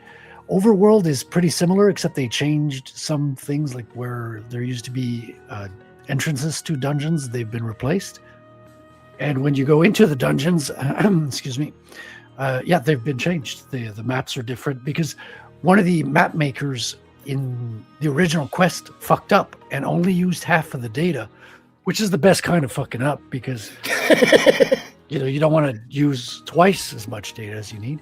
overworld is pretty similar, except they changed some things, like where there used to be entrances to dungeons. They've been replaced. And when you go into the dungeons, excuse me, they've been changed. The maps are different because one of the map makers in the original quest fucked up and only used half of the data, which is the best kind of fucking up because you don't want to use twice as much data as you need.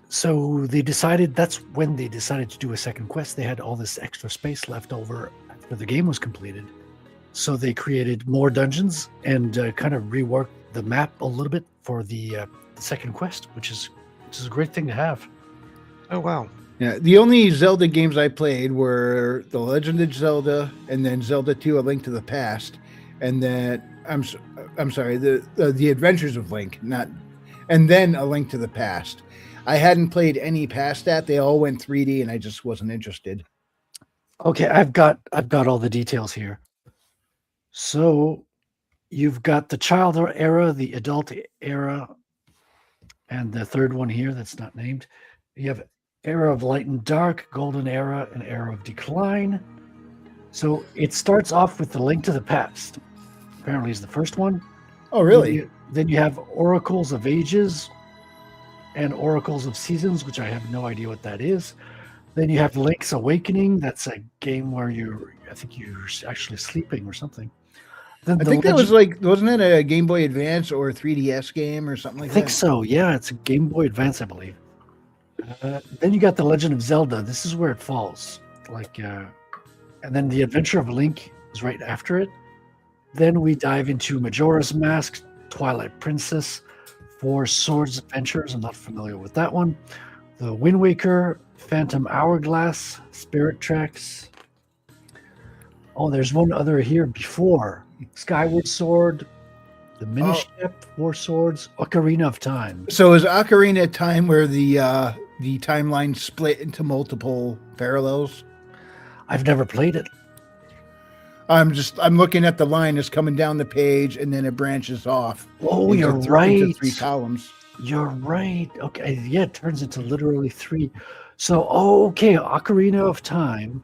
So that's when they decided to do a second quest. They had all this extra space left over after the game was completed. So they created more dungeons and kind of reworked the map a little bit for the second quest, which is a great thing to have. Oh, wow. Yeah, the only Zelda games I played were The Legend of Zelda, and then Zelda 2: A Link to the Past, and then I'm sorry, the Adventures of Link, and then A Link to the Past. I hadn't played any past that. They all went 3D, and I just wasn't interested. Okay, I've got all the details here. So you've got the child era, the adult era, and the third one here that's not named. You have Era of Light and Dark, Golden Era, and Era of Decline. So it starts off with the Link to the Past. Apparently is the first one. Oh, really? Then you have Oracles of Ages and Oracles of Seasons, which I have no idea what that is. Then you have Link's Awakening. That's a game where I think you're actually sleeping or something. Then I think that was wasn't it a Game Boy Advance or a 3DS game or something like that? I think so. Yeah, it's a Game Boy Advance, I believe. Then you got The Legend of Zelda. This is where it falls. And then The Adventure of Link is right after it. Then we dive into Majora's Mask, Twilight Princess, Four Swords Adventures. I'm not familiar with that one. The Wind Waker, Phantom Hourglass, Spirit Tracks. Oh, there's one other here before. Skyward Sword, The Minish Cap, Four Swords, Ocarina of Time. So is Ocarina of Time where the timeline split into multiple parallels? I've never played it. I'm looking at the line that's coming down the page, and then it branches off. Oh, you're right. Into 3 columns. You're right. Okay, yeah, it turns into literally 3. So, okay, Ocarina of Time.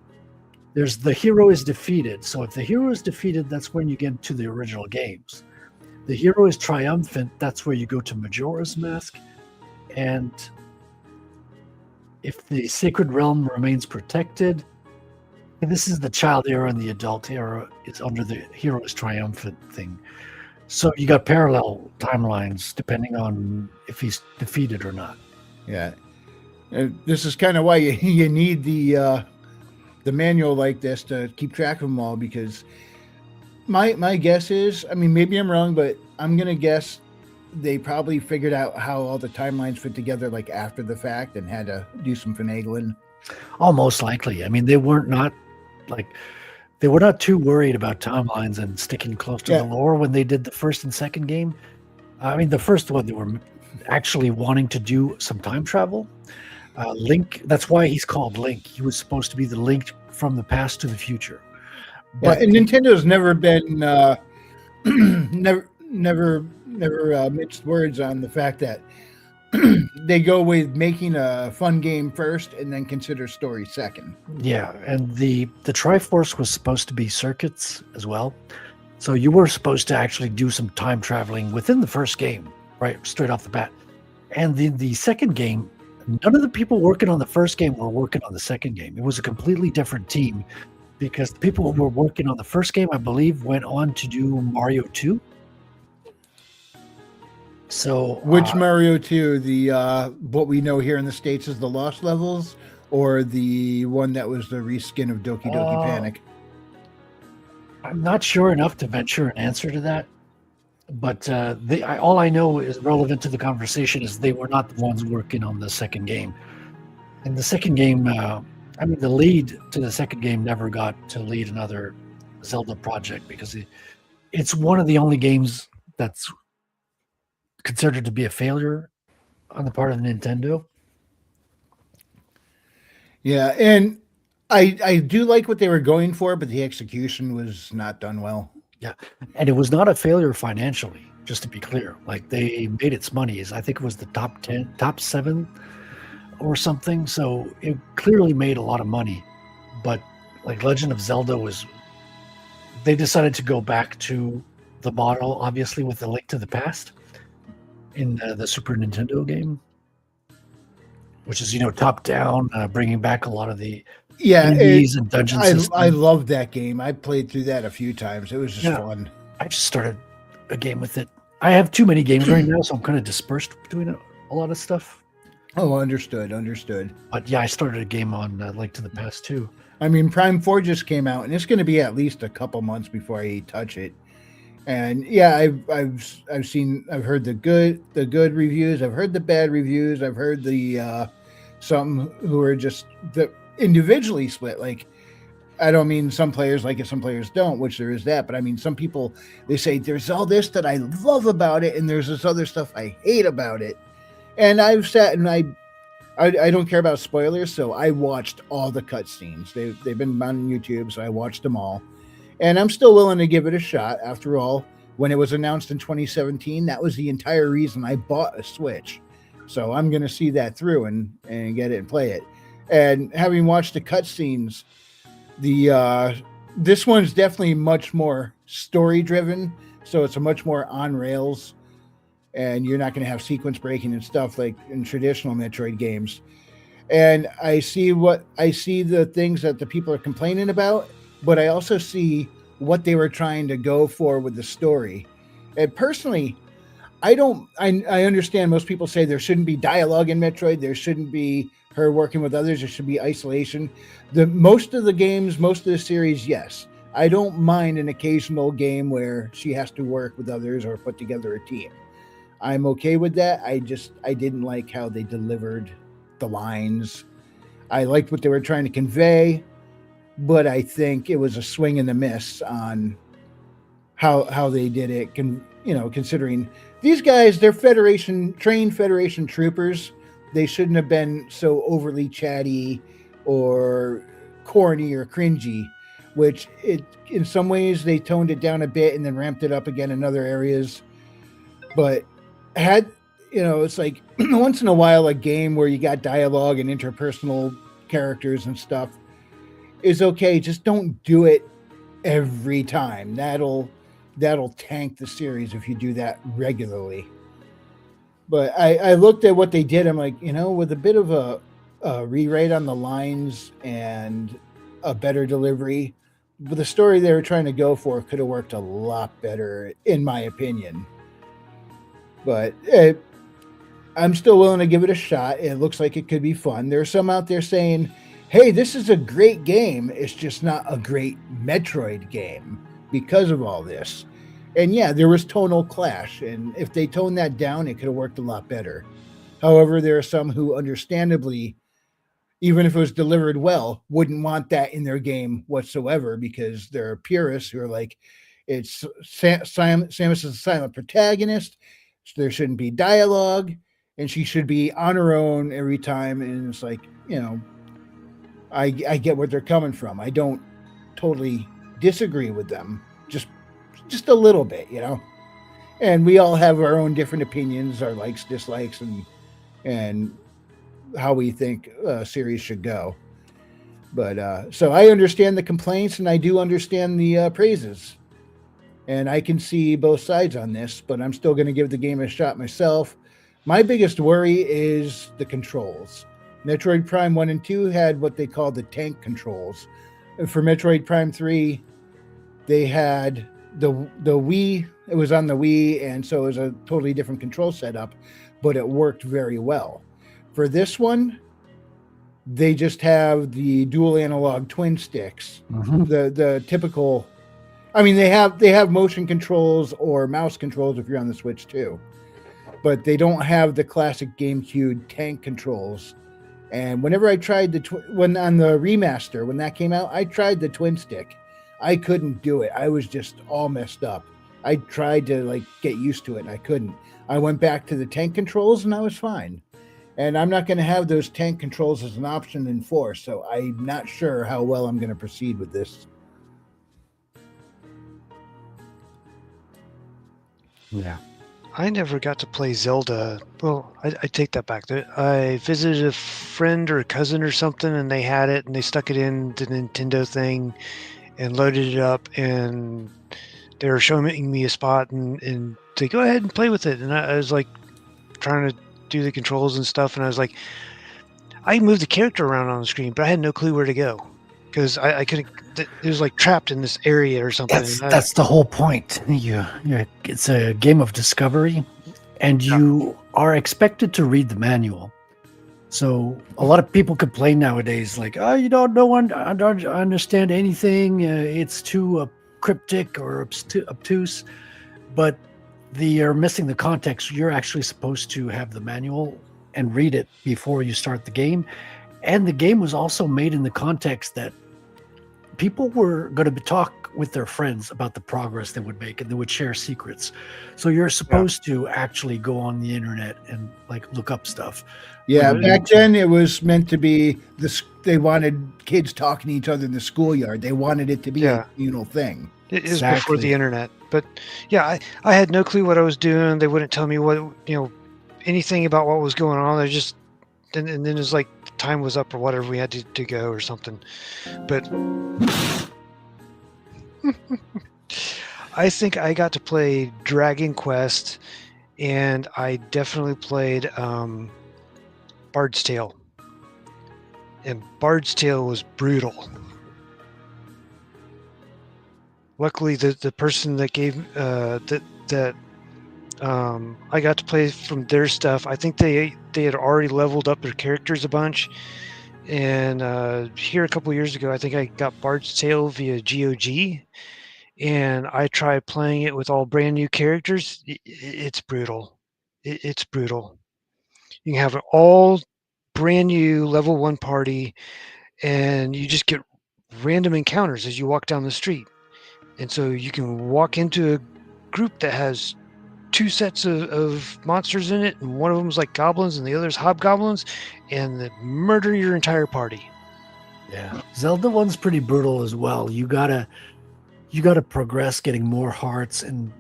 There's the hero is defeated. So if the hero is defeated, that's when you get to the original games. The hero is triumphant. That's where you go to Majora's Mask. And if the Sacred Realm remains protected, and this is the child era and the adult era is under the hero is triumphant thing. So you got parallel timelines depending on if he's defeated or not. Yeah. This is kind of why you need the manual like this to keep track of them all, because my guess is, I mean, maybe I'm wrong, but I'm going to guess they probably figured out how all the timelines fit together like after the fact and had to do some finagling. Oh, most likely. I mean, they were not too worried about timelines and sticking close to the lore when they did the first and second game. I mean, the first one, they were actually wanting to do some time travel. Link, that's why he's called Link. He was supposed to be the Link from the past to the future. But and Nintendo's never been never mixed words on the fact that they go with making a fun game first and then consider story second. Yeah, and the Triforce was supposed to be circuits as well. So you were supposed to actually do some time traveling within the first game, right, straight off the bat. And the second game, none of the people working on the first game were working on the second game. It was a completely different team because the people who were working on the first game, I believe, went on to do Mario 2. So which Mario 2, the what we know here in the States is the Lost Levels, or the one that was the reskin of Doki Doki Panic? I'm not sure enough to venture an answer to that. But all I know is relevant to the conversation is they were not the ones working on the second game. In the second game, the lead to the second game never got to lead another Zelda project because it's one of the only games that's considered to be a failure on the part of Nintendo. Yeah, and I do like what they were going for, but the execution was not done well. Yeah, and it was not a failure financially. Just to be clear, like they made its money. I think it was the top 10, top 7, or something. So it clearly made a lot of money. But like Legend of Zelda they decided to go back to the model, obviously with the Link to the Past in the Super Nintendo game, which is top down, bringing back a lot of the Yeah, enemies and dungeon I systems. loved that game. I played through that a few times. It was just fun. I just started a game with it. I have too many games right now, so I'm kind of dispersed between a lot of stuff. Oh, understood. But yeah, I started a game on Link to the Past too. I mean, Prime 4 just came out, and it's going to be at least a couple months before I touch it. And yeah, I've heard the good reviews. I've heard the bad reviews. I've heard the some who are just individually split. Like, I don't mean some players like it, some players don't, which there is that. But I mean, some people, they say there's all this that I love about it, and there's this other stuff I hate about it. And I've sat and I don't care about spoilers, so I watched all the cutscenes. They've been on YouTube, so I watched them all. And I'm still willing to give it a shot. After all, when it was announced in 2017, that was the entire reason I bought a Switch. So I'm going to see that through and get it and play it. And having watched the cutscenes, this one's definitely much more story driven. So it's a much more on rails, and you're not going to have sequence breaking and stuff like in traditional Metroid games. And I see the things that the people are complaining about, but I also see what they were trying to go for with the story. And personally, I understand most people say there shouldn't be dialogue in Metroid. There shouldn't be her working with others. There should be isolation. Most of the series, yes. I don't mind an occasional game where she has to work with others or put together a team. I'm okay with that. I didn't like how they delivered the lines. I liked what they were trying to convey, but I think it was a swing and a miss on how they did it. Considering these guys, they're trained Federation troopers. They shouldn't have been so overly chatty or corny or cringy, which in some ways they toned it down a bit and then ramped it up again in other areas. But it's like once in a while a game where you got dialogue and interpersonal characters and stuff is okay. Just don't do it every time. That'll tank the series if you do that regularly. But I looked at what they did. I'm like, with a bit of a rewrite on the lines and a better delivery, but the story they were trying to go for could have worked a lot better, in my opinion. But I'm still willing to give it a shot. It looks like it could be fun. There's some out there saying, hey, this is a great game. It's just not a great Metroid game because of all this. And yeah, there was tonal clash. And if they toned that down, it could have worked a lot better. However, there are some who understandably, even if it was delivered well, wouldn't want that in their game whatsoever because they're purists who are like, it's Samus is a silent protagonist. So there shouldn't be dialogue, and she should be on her own every time. And it's like, I get where they're coming from. I don't totally disagree with them, just a little bit, And we all have our own different opinions, our likes, dislikes, and how we think a series should go. But so I understand the complaints, and I do understand the praises. And I can see both sides on this, but I'm still going to give the game a shot myself. My biggest worry is the controls. Metroid Prime 1 and 2 had what they call the tank controls. For Metroid Prime 3, they had the Wii. It was on the Wii, and so it was a totally different control setup, but it worked very well. For this one, they just have the dual analog twin sticks, the typical. I mean, they have motion controls or mouse controls if you're on the Switch too, but they don't have the classic GameCube tank controls. And whenever I tried when on the remaster, when that came out, I tried the twin stick. I couldn't do it. I was just all messed up. I tried to get used to it and I couldn't. I went back to the tank controls and I was fine. And I'm not going to have those tank controls as an option in 4, so I'm not sure how well I'm going to proceed with this. Yeah. I never got to play Zelda. Well, I take that back. I visited a friend or a cousin or something, and they had it, and they stuck it in the Nintendo thing and loaded it up, and they were showing me a spot, and they go ahead and play with it. And I was like trying to do the controls and stuff, and I was like, I moved the character around on the screen, but I had no clue where to go because I couldn't. It was like trapped in this area or something. That's the whole point. It's a game of discovery, and you are expected to read the manual. So a lot of people complain nowadays, like, "Oh, you don't know, I don't understand anything. It's too cryptic or obtuse." But you're missing the context. You're actually supposed to have the manual and read it before you start the game. And the game was also made in the context that people were going to talk with their friends about the progress they would make, and they would share secrets. So you're supposed to actually go on the internet and like look up stuff. Yeah, back then it was meant to be this. They wanted kids talking to each other in the schoolyard. They wanted it to be a communal thing. It is before the internet, but yeah, I had no clue what I was doing. They wouldn't tell me anything about what was going on. They just and then it's like time was up or whatever, we had to go or something. But I think I got to play Dragon Quest, and I definitely played Bard's Tale. And Bard's Tale was brutal. Luckily, the person that gave I got to play from their stuff. I think they had already leveled up their characters a bunch. And here a couple years ago, I think I got Bard's Tale via GOG, and I tried playing it with all brand new characters. It's brutal. It's brutal. You can have an all brand new level 1 party, and you just get random encounters as you walk down the street. And so you can walk into a group that has 2 sets of monsters in it, and one of them's like goblins and the other's hobgoblins, and they murder your entire party. Yeah, Zelda one's pretty brutal as well. You gotta progress, getting more hearts and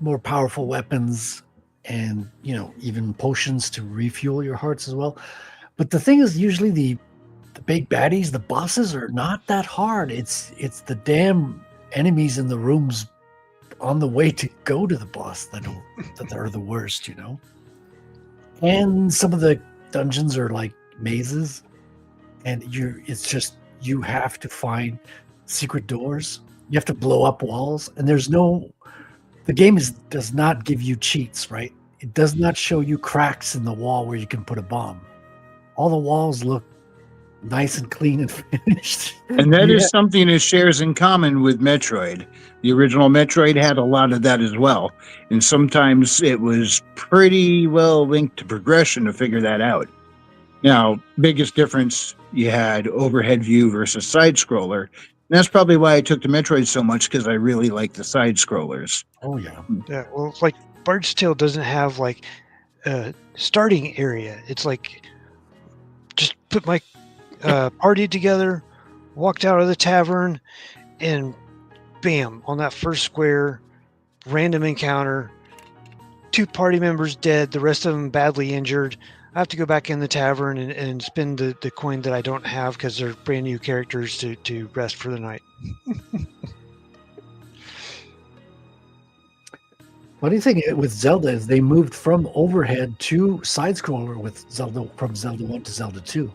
more powerful weapons, and even potions to refuel your hearts as well. But the thing is, usually the big baddies, the bosses, are not that hard. It's the damn enemies in the rooms on the way to go to the boss that are the worst, And some of the dungeons are like mazes, and you have to find secret doors. You have to blow up walls, and the game does not give you cheats, right? It does not show you cracks in the wall where you can put a bomb. All the walls look nice and clean and finished. And that is something it shares in common with Metroid. The original Metroid had a lot of that as well. And sometimes it was pretty well linked to progression to figure that out. Now, biggest difference, you had overhead view versus side scroller. And that's probably why I took to Metroid so much, because I really like the side scrollers. Oh, yeah. Yeah, well, like Bard's Tale doesn't have like a starting area. It's like just put my party together, walked out of the tavern, and bam, on that first square, random encounter, 2 party members dead, the rest of them badly injured. I have to go back in the tavern and spend the coin that I don't have because they're brand new characters to rest for the night. Funny thing with Zelda is they moved from overhead to side scroller with Zelda, from Zelda 1 to Zelda 2.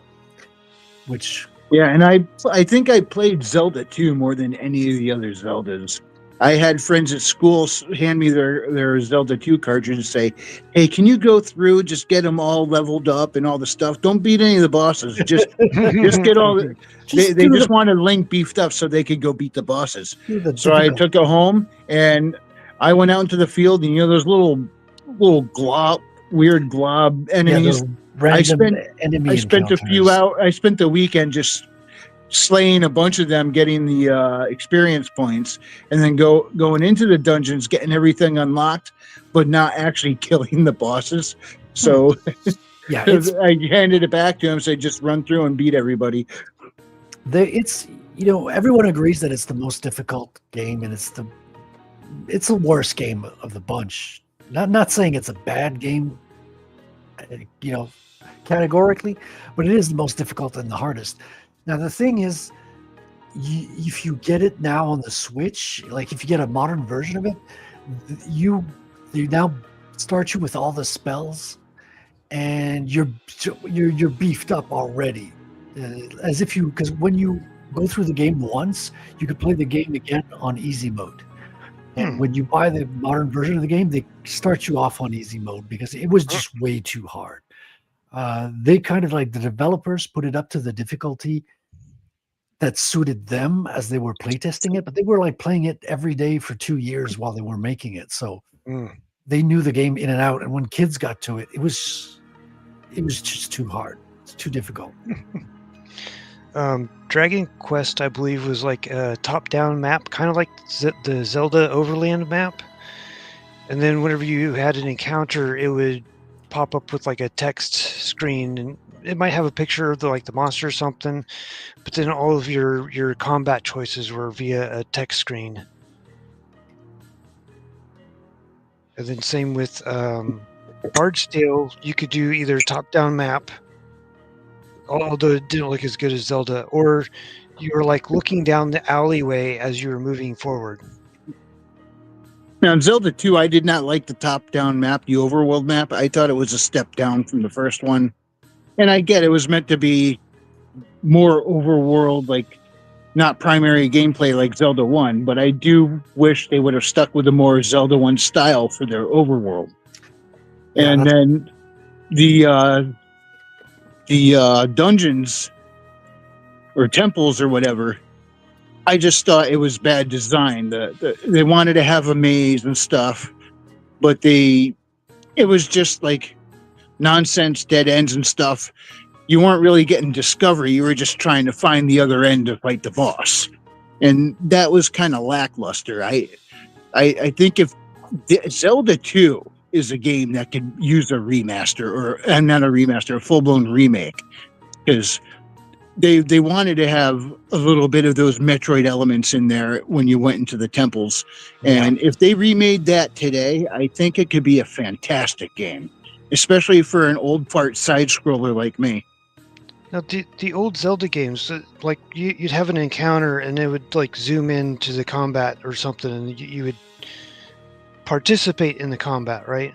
Which and I think I played Zelda 2 more than any of the other Zeldas. I had friends at school hand me their Zelda 2 cartridge and say, "Hey, can you go through, just get them all leveled up and all the stuff? Don't beat any of the bosses. Just get all the." They just wanted Link beefed up so they could go beat the bosses. So I took it home and I went out into the field, and those little weird glob enemies. I spent a few hours. I spent the weekend just slaying a bunch of them, getting the experience points, and then going into the dungeons, getting everything unlocked, but not actually killing the bosses. So Yeah, it's I handed it back to him, said just run through and beat everybody. it's everyone agrees that it's the most difficult game, and it's the worst game of the bunch. Not saying it's a bad game, categorically, but it is the most difficult and the hardest. Now the thing is, if you get it now on the Switch, like if you get a modern version of it, they now start you with all the spells, and you're beefed up already, as if because when you go through the game once, you can play the game again on easy mode. And when you buy the modern version of the game, they start you off on easy mode because it was just way too hard. They kind of like the developers put it up to the difficulty that suited them as they were playtesting it, but they were like playing it every day for 2 years while they were making it. So they knew the game in and out. And when kids got to it, it was just too hard. It's too difficult. Dragon Quest, I believe, was like a top-down map, kind of like the Zelda Overland map. And then whenever you had an encounter, it would pop up with like a text screen, and it might have a picture of the monster or something. But then all of your combat choices were via a text screen. And then same with Bard's Tale, you could do either top-down map, although it didn't look as good as Zelda, or you were like looking down the alleyway as you were moving forward. Now in Zelda 2, I did not like the top-down map, the overworld map. I thought it was a step down from the first one. And I get it was meant to be more overworld, like not primary gameplay like Zelda 1, but I do wish they would have stuck with a more Zelda 1 style for their overworld. Yeah, And then the dungeons or temples or whatever, I just thought it was bad design. They wanted to have a maze and stuff, but it was just like nonsense, dead ends and stuff. You weren't really getting discovery. You were just trying to find the other end to fight the boss. And that was kind of lackluster. I think if Zelda 2 is a game that could use a remaster or not a remaster, a full-blown remake, because they wanted to have a little bit of those Metroid elements in there when you went into the temples. And if they remade that today, I think it could be a fantastic game, especially for an old fart side scroller like me. Now, the old Zelda games, like you'd have an encounter and it would like zoom into the combat or something, and you would participate in the combat, right?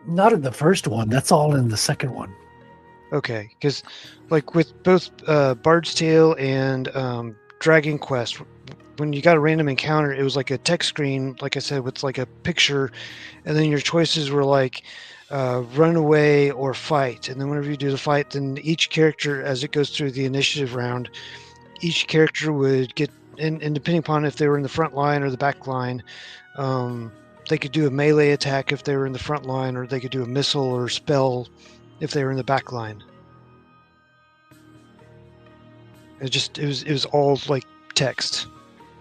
Not in the first one. That's all in the second one. Okay, because like with both Bard's Tale and Dragon Quest, when you got a random encounter, it was like a text screen, like I said, with like a picture, and then your choices were like run away or fight. And then whenever you do the fight, then each character, as it goes through the initiative round, each character would get, and depending upon if they were in the front line or the back line, they could do a melee attack if they were in the front line, or they could do a missile or spell if they were in the back line. It was all like text.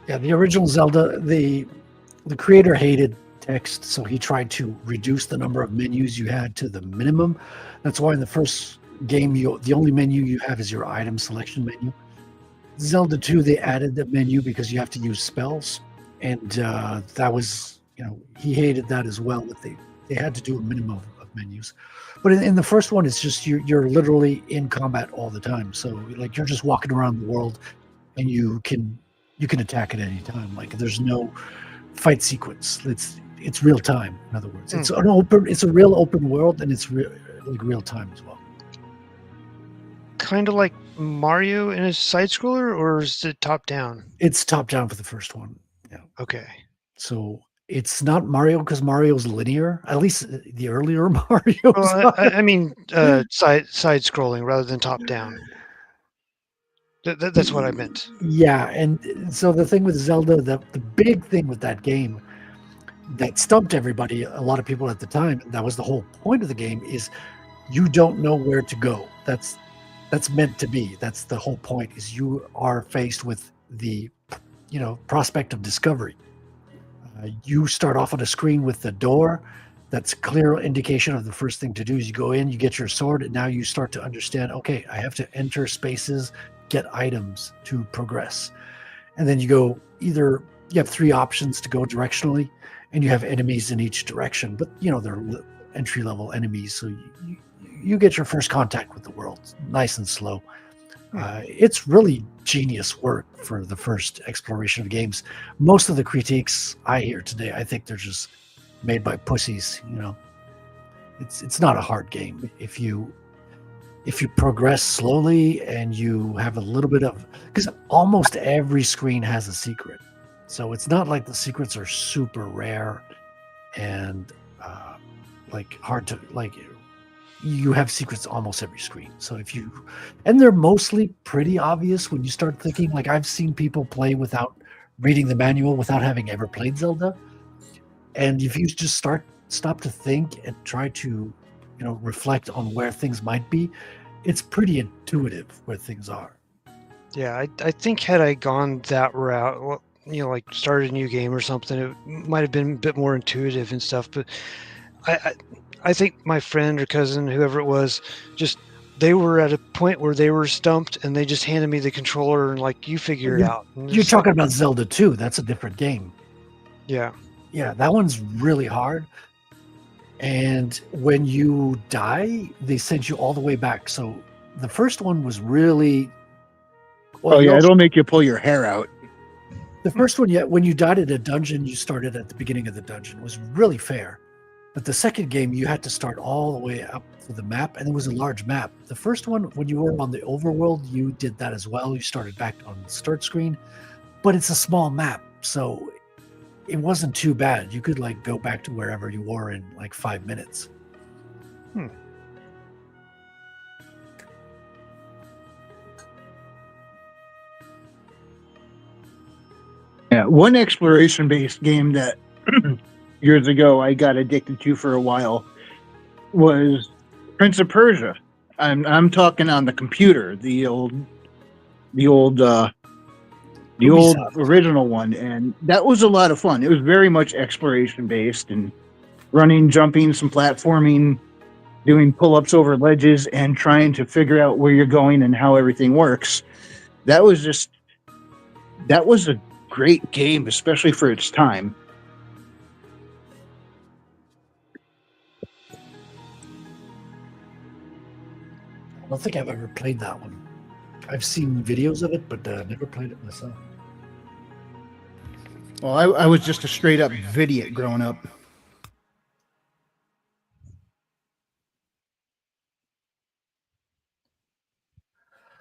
Yeah, the original Zelda, the creator hated text, so he tried to reduce the number of menus you had to the minimum. That's why in the first game, the only menu you have is your item selection menu. Zelda 2, they added the menu because you have to use spells, and that was, he hated that as well, that they had to do a minimum of menus. But in the first one, it's just you're literally in combat all the time. So like you're just walking around the world, and you can attack at any time. Like there's no fight sequence. It's real time. In other words, it's a real open world, and it's real time as well. Kind of like Mario in a side scroller, or is it top down? It's top down for the first one. Yeah. Okay. So it's not Mario because Mario's linear. At least the earlier Mario. Well, I mean side scrolling rather than top down. That's what I meant. Yeah, and so the thing with Zelda, the big thing with that game that stumped everybody, a lot of people at the time, that was the whole point of the game, is you don't know where to go. That's that's meant to be. That's the whole point, is you are faced with the, prospect of discovery. You start off on a screen with the door. That's clear indication of the first thing to do is you go in, you get your sword, and now you start to understand, okay, I have to enter spaces, get items to progress. And then you have 3 options to go directionally, and you have enemies in each direction, but they're entry-level enemies, so you get your first contact with the world nice and slow. It's really genius work for the first exploration of games. Most of the critiques I hear today, I think they're just made by pussies. It's not a hard game if you progress slowly and you have a little bit of, because almost every screen has a secret, so it's not like the secrets are super rare and hard to you have secrets almost every screen. So and they're mostly pretty obvious when you start thinking. I've seen people play without reading the manual, without having ever played Zelda. And if you just stop to think and try to, reflect on where things might be, it's pretty intuitive where things are. Yeah, I think had I gone that route, started a new game or something, it might have been a bit more intuitive and stuff. But I think my friend or cousin, whoever it was, they were at a point where they were stumped and they just handed me the controller and you figure it out. You're talking about Zelda 2. That's a different game. Yeah. Yeah, that one's really hard. And when you die, they send you all the way back. So the first one was really... it'll make you pull your hair out. The first one, when you died at a dungeon, you started at the beginning of the dungeon. It was really fair. But the second game, you had to start all the way up to the map, and it was a large map. The first one, when you were on the overworld, you did that as well. You started back on the start screen, but it's a small map, so it wasn't too bad. You could go back to wherever you were in 5 minutes. Yeah, one exploration-based game that years ago I got addicted to for a while was Prince of Persia. I'm talking on the computer, the old original one, and that was a lot of fun. It was very much exploration-based and running, jumping, some platforming, doing pull-ups over ledges, and trying to figure out where you're going and how everything works. That was a great game, especially for its time. I don't think I've ever played that one. I've seen videos of it, but never played it myself. Well, I was just a straight-up idiot growing up.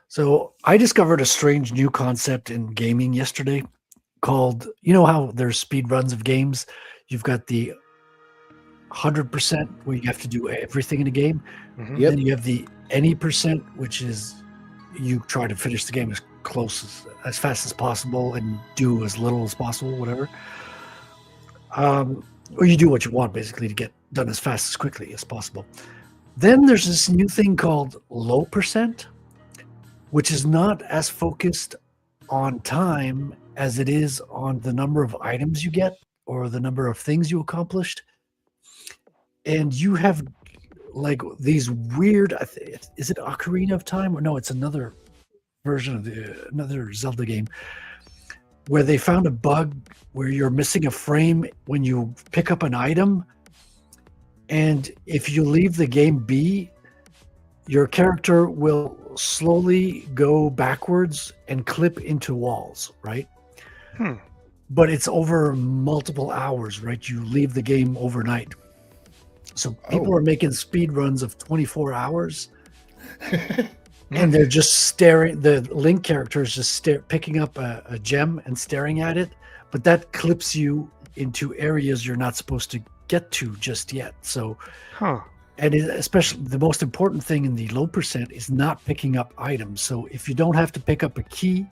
So I discovered a strange new concept in gaming yesterday called, how there's speed runs of games? You've got the 100% where you have to do everything in a game. Mm-hmm. Yep. Then you have the any percent, which is you try to finish the game as fast as possible and do as little as possible, whatever. Or you do what you want, basically, to get done as fast as quickly as possible. Then there's this new thing called low percent, which is not as focused on time as it is on the number of items you get or the number of things you accomplished. And you have these weird, is it Ocarina of Time? Or no, it's another version of another Zelda game where they found a bug where you're missing a frame when you pick up an item. And if you leave the game be, your character will slowly go backwards and clip into walls, right? But it's over multiple hours, right? You leave the game overnight. So people are making speed runs of 24 hours and they're just staring. The Link character is just picking up a gem and staring at it, but that clips you into areas you're not supposed to get to just yet. So, and especially the most important thing in the low percent is not picking up items. So if you don't have to pick up a key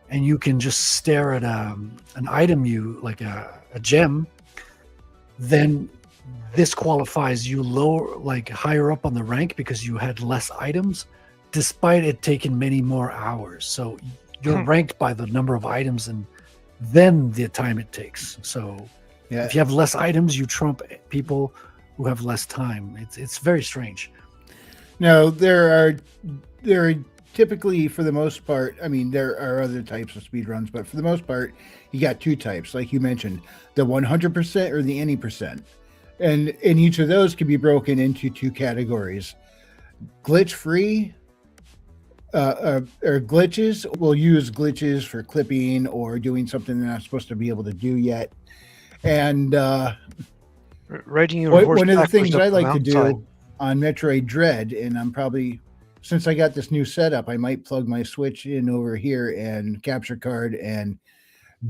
and you can just stare at an item, like a gem, then this qualifies you higher up on the rank because you had less items. despite it taking many more hours. So you're ranked by the number of items and then the time it takes. So Yeah. if you have less items, you trump people who have less time. It's very strange. No, there are typically, for the most part, I mean, there are other types of speed runs, but for the most part, you got two types, like you mentioned, the 100% or the any percent. And each of those can be broken into two categories. Glitch free or glitches. We'll use glitches for clipping or doing something they're not supposed to be able to do yet. And Riding your horse one of the backwards things up I the like to do mountainside. on Metroid Dread, and I'm probably, since I got this new setup, I might plug my Switch in over here and capture card and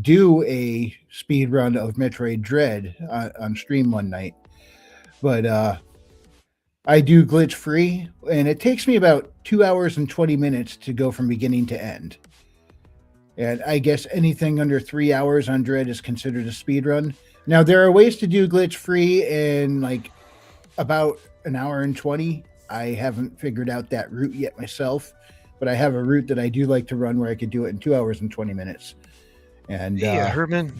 do a speed run of Metroid Dread on stream one night. But I do glitch free, and it takes me about 2 hours and 20 minutes to go from beginning to end. And I guess anything under 3 hours on Dread is considered a speed run. Now, there are ways to do glitch free in like about an hour and 20. I haven't figured out that route yet myself, but I have a route that I do like to run where I could do it in 2 hours and 20 minutes. And Yeah, Herman.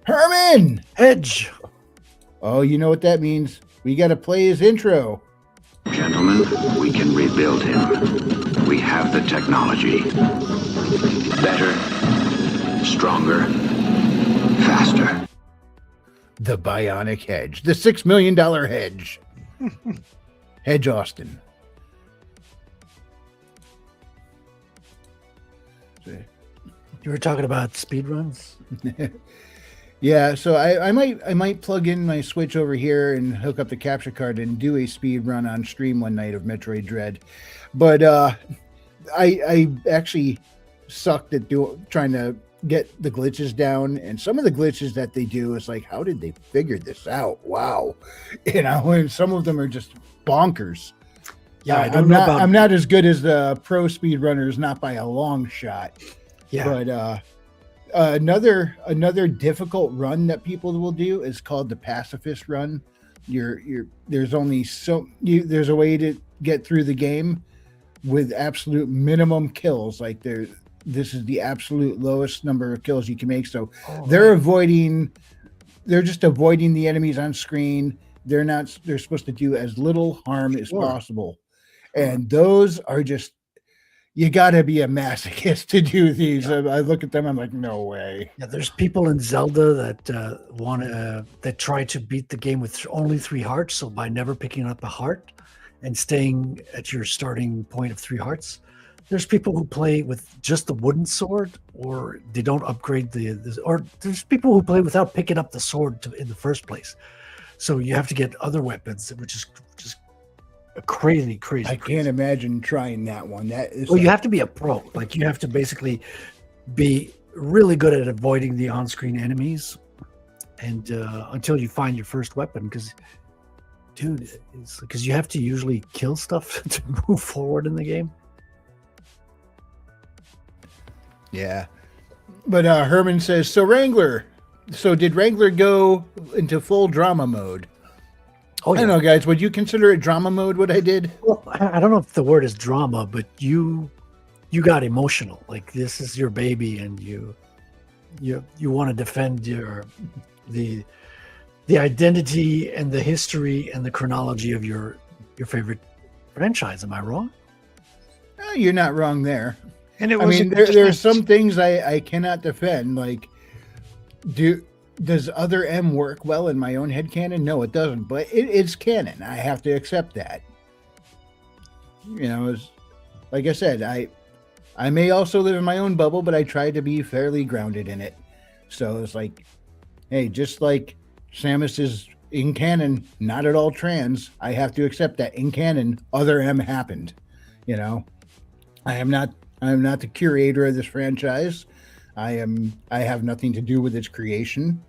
Herman! Edge. Oh, you know what that means. We got to play his intro. Gentlemen, we can rebuild him. We have the technology. Better, stronger, faster. The Bionic Hedge. The $6 million hedge. Hedge Austin. You were talking about speed runs? Yeah, so I might plug in my Switch over here and hook up the capture card and do a speed run on stream one night of Metroid Dread. But I actually sucked at trying to get the glitches down, and some of the glitches that they do is like, how did they figure this out? Wow. And some of them are just bonkers. Yeah, I don't know about. I'm not as good as the pro speed runners, not by a long shot. Yeah. But another difficult run that people will do is called the pacifist run. There's only there's a way to get through the game with absolute minimum kills. Like this is the absolute lowest number of kills you can make. So they're just avoiding the enemies on screen. They're supposed to do as little harm as possible. And those are just, you got to be a masochist to do these. I look at them, I'm like, no way. Yeah, there's people in Zelda that that try to beat the game with only 3 hearts. So by never picking up a heart and staying at your starting point of 3 hearts, there's people who play with just the wooden sword, or they don't upgrade or there's people who play without picking up the sword in the first place. So you have to get other weapons, which is just a crazy. I can't imagine trying that one. That is. Well, you have to be a pro. Like you have to basically be really good at avoiding the on-screen enemies, and until you find your first weapon, because, dude, because you have to usually kill stuff to move forward in the game. Yeah, but Herman says, so Wrangler. So did Wrangler go into full drama mode? Oh, yeah. I don't know, guys. Would you consider it drama mode? What I did? Well, I don't know if the word is drama, but you got emotional. Like this is your baby, and you want to defend the identity and the history and the chronology of your favorite franchise. Am I wrong? You're not wrong there. And it I was mean, there are some things I cannot defend. Like, does other M work well in my own headcanon? No, it doesn't. But it's canon. I have to accept that. Like I said, I may also live in my own bubble, but I try to be fairly grounded in it. So it's like, hey, just like Samus is in canon, not at all trans, I have to accept that in canon, other M happened. I am not the curator of this franchise. I have nothing to do with its creation.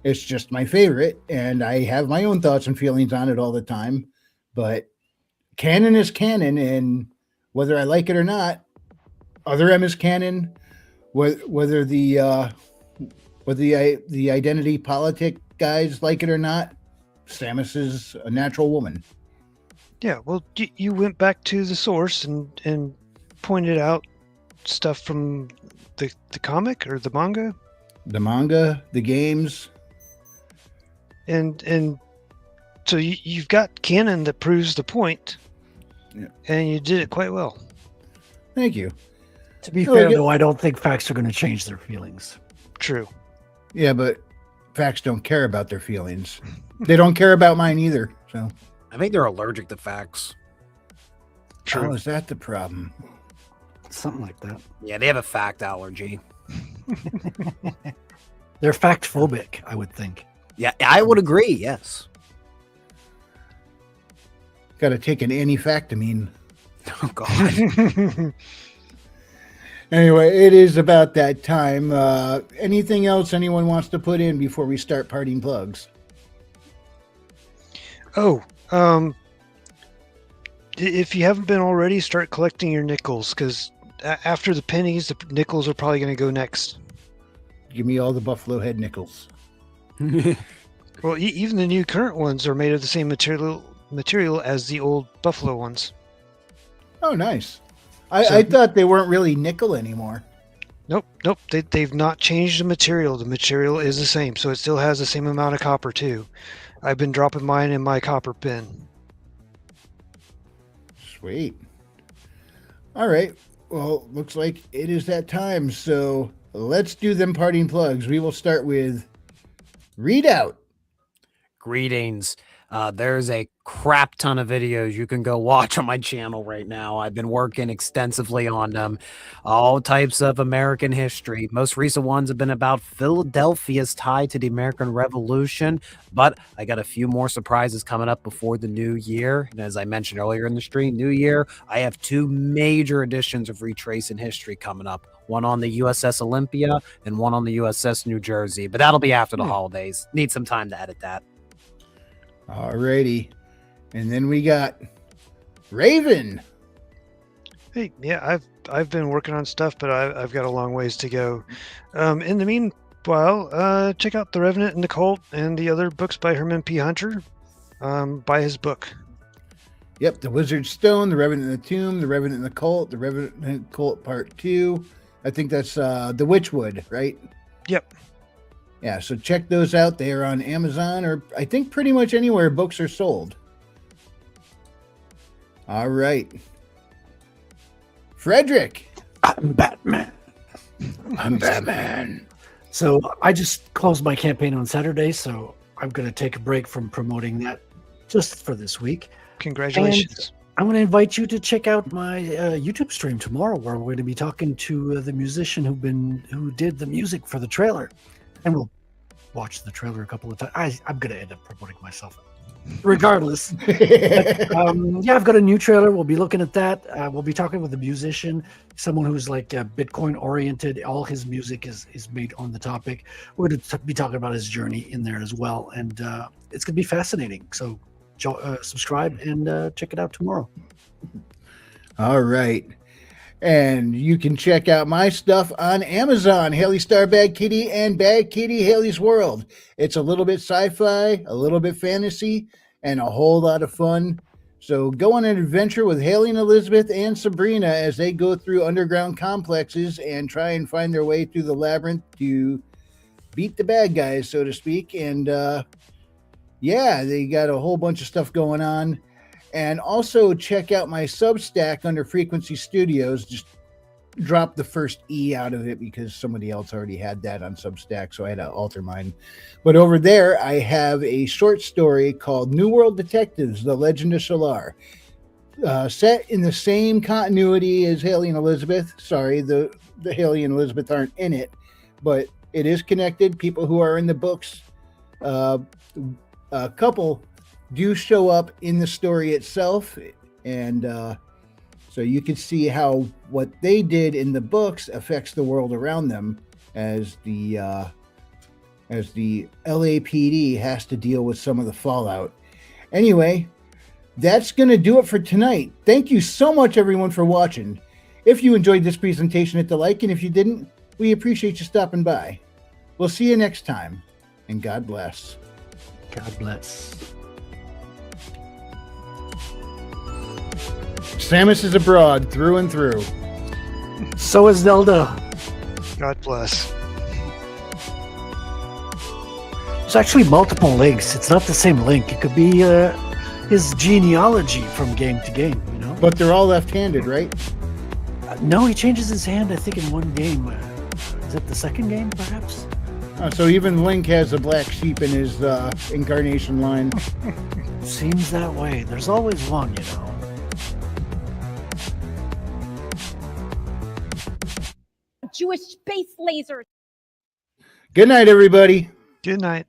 It's just my favorite, and I have my own thoughts and feelings on it all the time. But canon is canon, and whether I like it or not, other M is canon. Whether the identity politic guys like it or not, Samus is a natural woman. Yeah, well, you went back to the source and pointed out stuff from the comic or the manga, The manga, the games. and so you've got canon that proves the point, Yeah. and you did it quite well. Thank you. To be Oh, fair, yeah. though, I don't think facts are going to change their feelings. True. Yeah, but facts don't care about their feelings. They don't care about mine either. So, I think they're allergic to facts. how is that the problem? Something like that. Yeah, they have a fact allergy. They're fact phobic, I would think. Yeah, I would agree. Yes. Got to take an anti-factamine. Oh God. Anyway, it is about that time. Anything else anyone wants to put in before we start parting plugs? Oh, if you haven't been already, start collecting your nickels, because after the pennies, the nickels are probably going to go next. Give me all the buffalo head nickels. Well, even the new current ones are made of the same material as the old buffalo ones. Oh, nice. I thought they weren't really nickel anymore. Nope. They've not changed the material. The material is the same, so it still has the same amount of copper too. I've been dropping mine in my copper bin. Sweet. All right. Well, looks like it is that time. So let's do them parting plugs. We will start with Readout. Greetings. There's a crap ton of videos you can go watch on my channel right now. I've been working extensively on them. All types of American history. Most recent ones have been about Philadelphia's tie to the American Revolution, but I got a few more surprises coming up before the new year. And as I mentioned earlier in the stream, new year, I have two major editions of Retracing History coming up. One on the USS Olympia and one on the USS New Jersey, but that'll be after the holidays. Need some time to edit that. Alrighty. And then we got Raven. Hey, yeah, I've been working on stuff, but I've got a long ways to go. In the meanwhile, check out The Revenant and the Cult and the other books by Herman P. Hunter. Buy his book. Yep, The Wizard's Stone, The Revenant in the Tomb, The Revenant in the Cult, The Revenant in the Cult Part 2. I think that's The Witchwood, right? Yep. Yeah, so check those out. They are on Amazon or I think pretty much anywhere books are sold. All right. Frederick. I'm Batman. I'm Batman. So I just closed my campaign on Saturday, so I'm going to take a break from promoting that just for this week. Congratulations. I'm going to invite you to check out my YouTube stream tomorrow, where we're going to be talking to the musician who did the music for the trailer, and we'll watch the trailer a couple of times. I'm going to end up promoting myself, regardless. But, yeah, I've got a new trailer. We'll be looking at that. We'll be talking with a musician, someone who's like Bitcoin oriented. All his music is made on the topic. We're going to be talking about his journey in there as well, and it's going to be fascinating. So subscribe and check it out tomorrow. All right. And you can check out my stuff on Amazon, Haley Star Bad Kitty and Bad Kitty Haley's World. It's a little bit sci-fi, a little bit fantasy, and a whole lot of fun. So go on an adventure with Haley and Elizabeth and Sabrina as they go through underground complexes and try and find their way through the labyrinth to beat the bad guys, so to speak. And yeah, they got a whole bunch of stuff going on. And also check out my Substack under Frequency Studios. Just drop the first E out of it because somebody else already had that on Substack, so I had to alter mine. But over there, I have a short story called New World Detectives, The Legend of Shalar. Set in the same continuity as Haley and Elizabeth. Sorry, the Haley and Elizabeth aren't in it, but it is connected. People who are in the books, a couple do show up in the story itself, and so you can see how what they did in the books affects the world around them as the LAPD has to deal with some of the fallout. Anyway, that's going to do it for tonight. Thank you so much, everyone, for watching. If you enjoyed this presentation, hit the like, and if you didn't, we appreciate you stopping by. We'll see you next time, and God bless. God bless. Samus is a broad through and through. So is Zelda. God bless. There's actually multiple links. It's not the same link. It could be his genealogy from game to game, you know? But they're all left-handed, right? No, he changes his hand, I think, in one game. Is it the second game, perhaps? So even Link has a black sheep in his incarnation line. Seems that way. There's always one, you know. Jewish space lasers. Good night, everybody. Good night.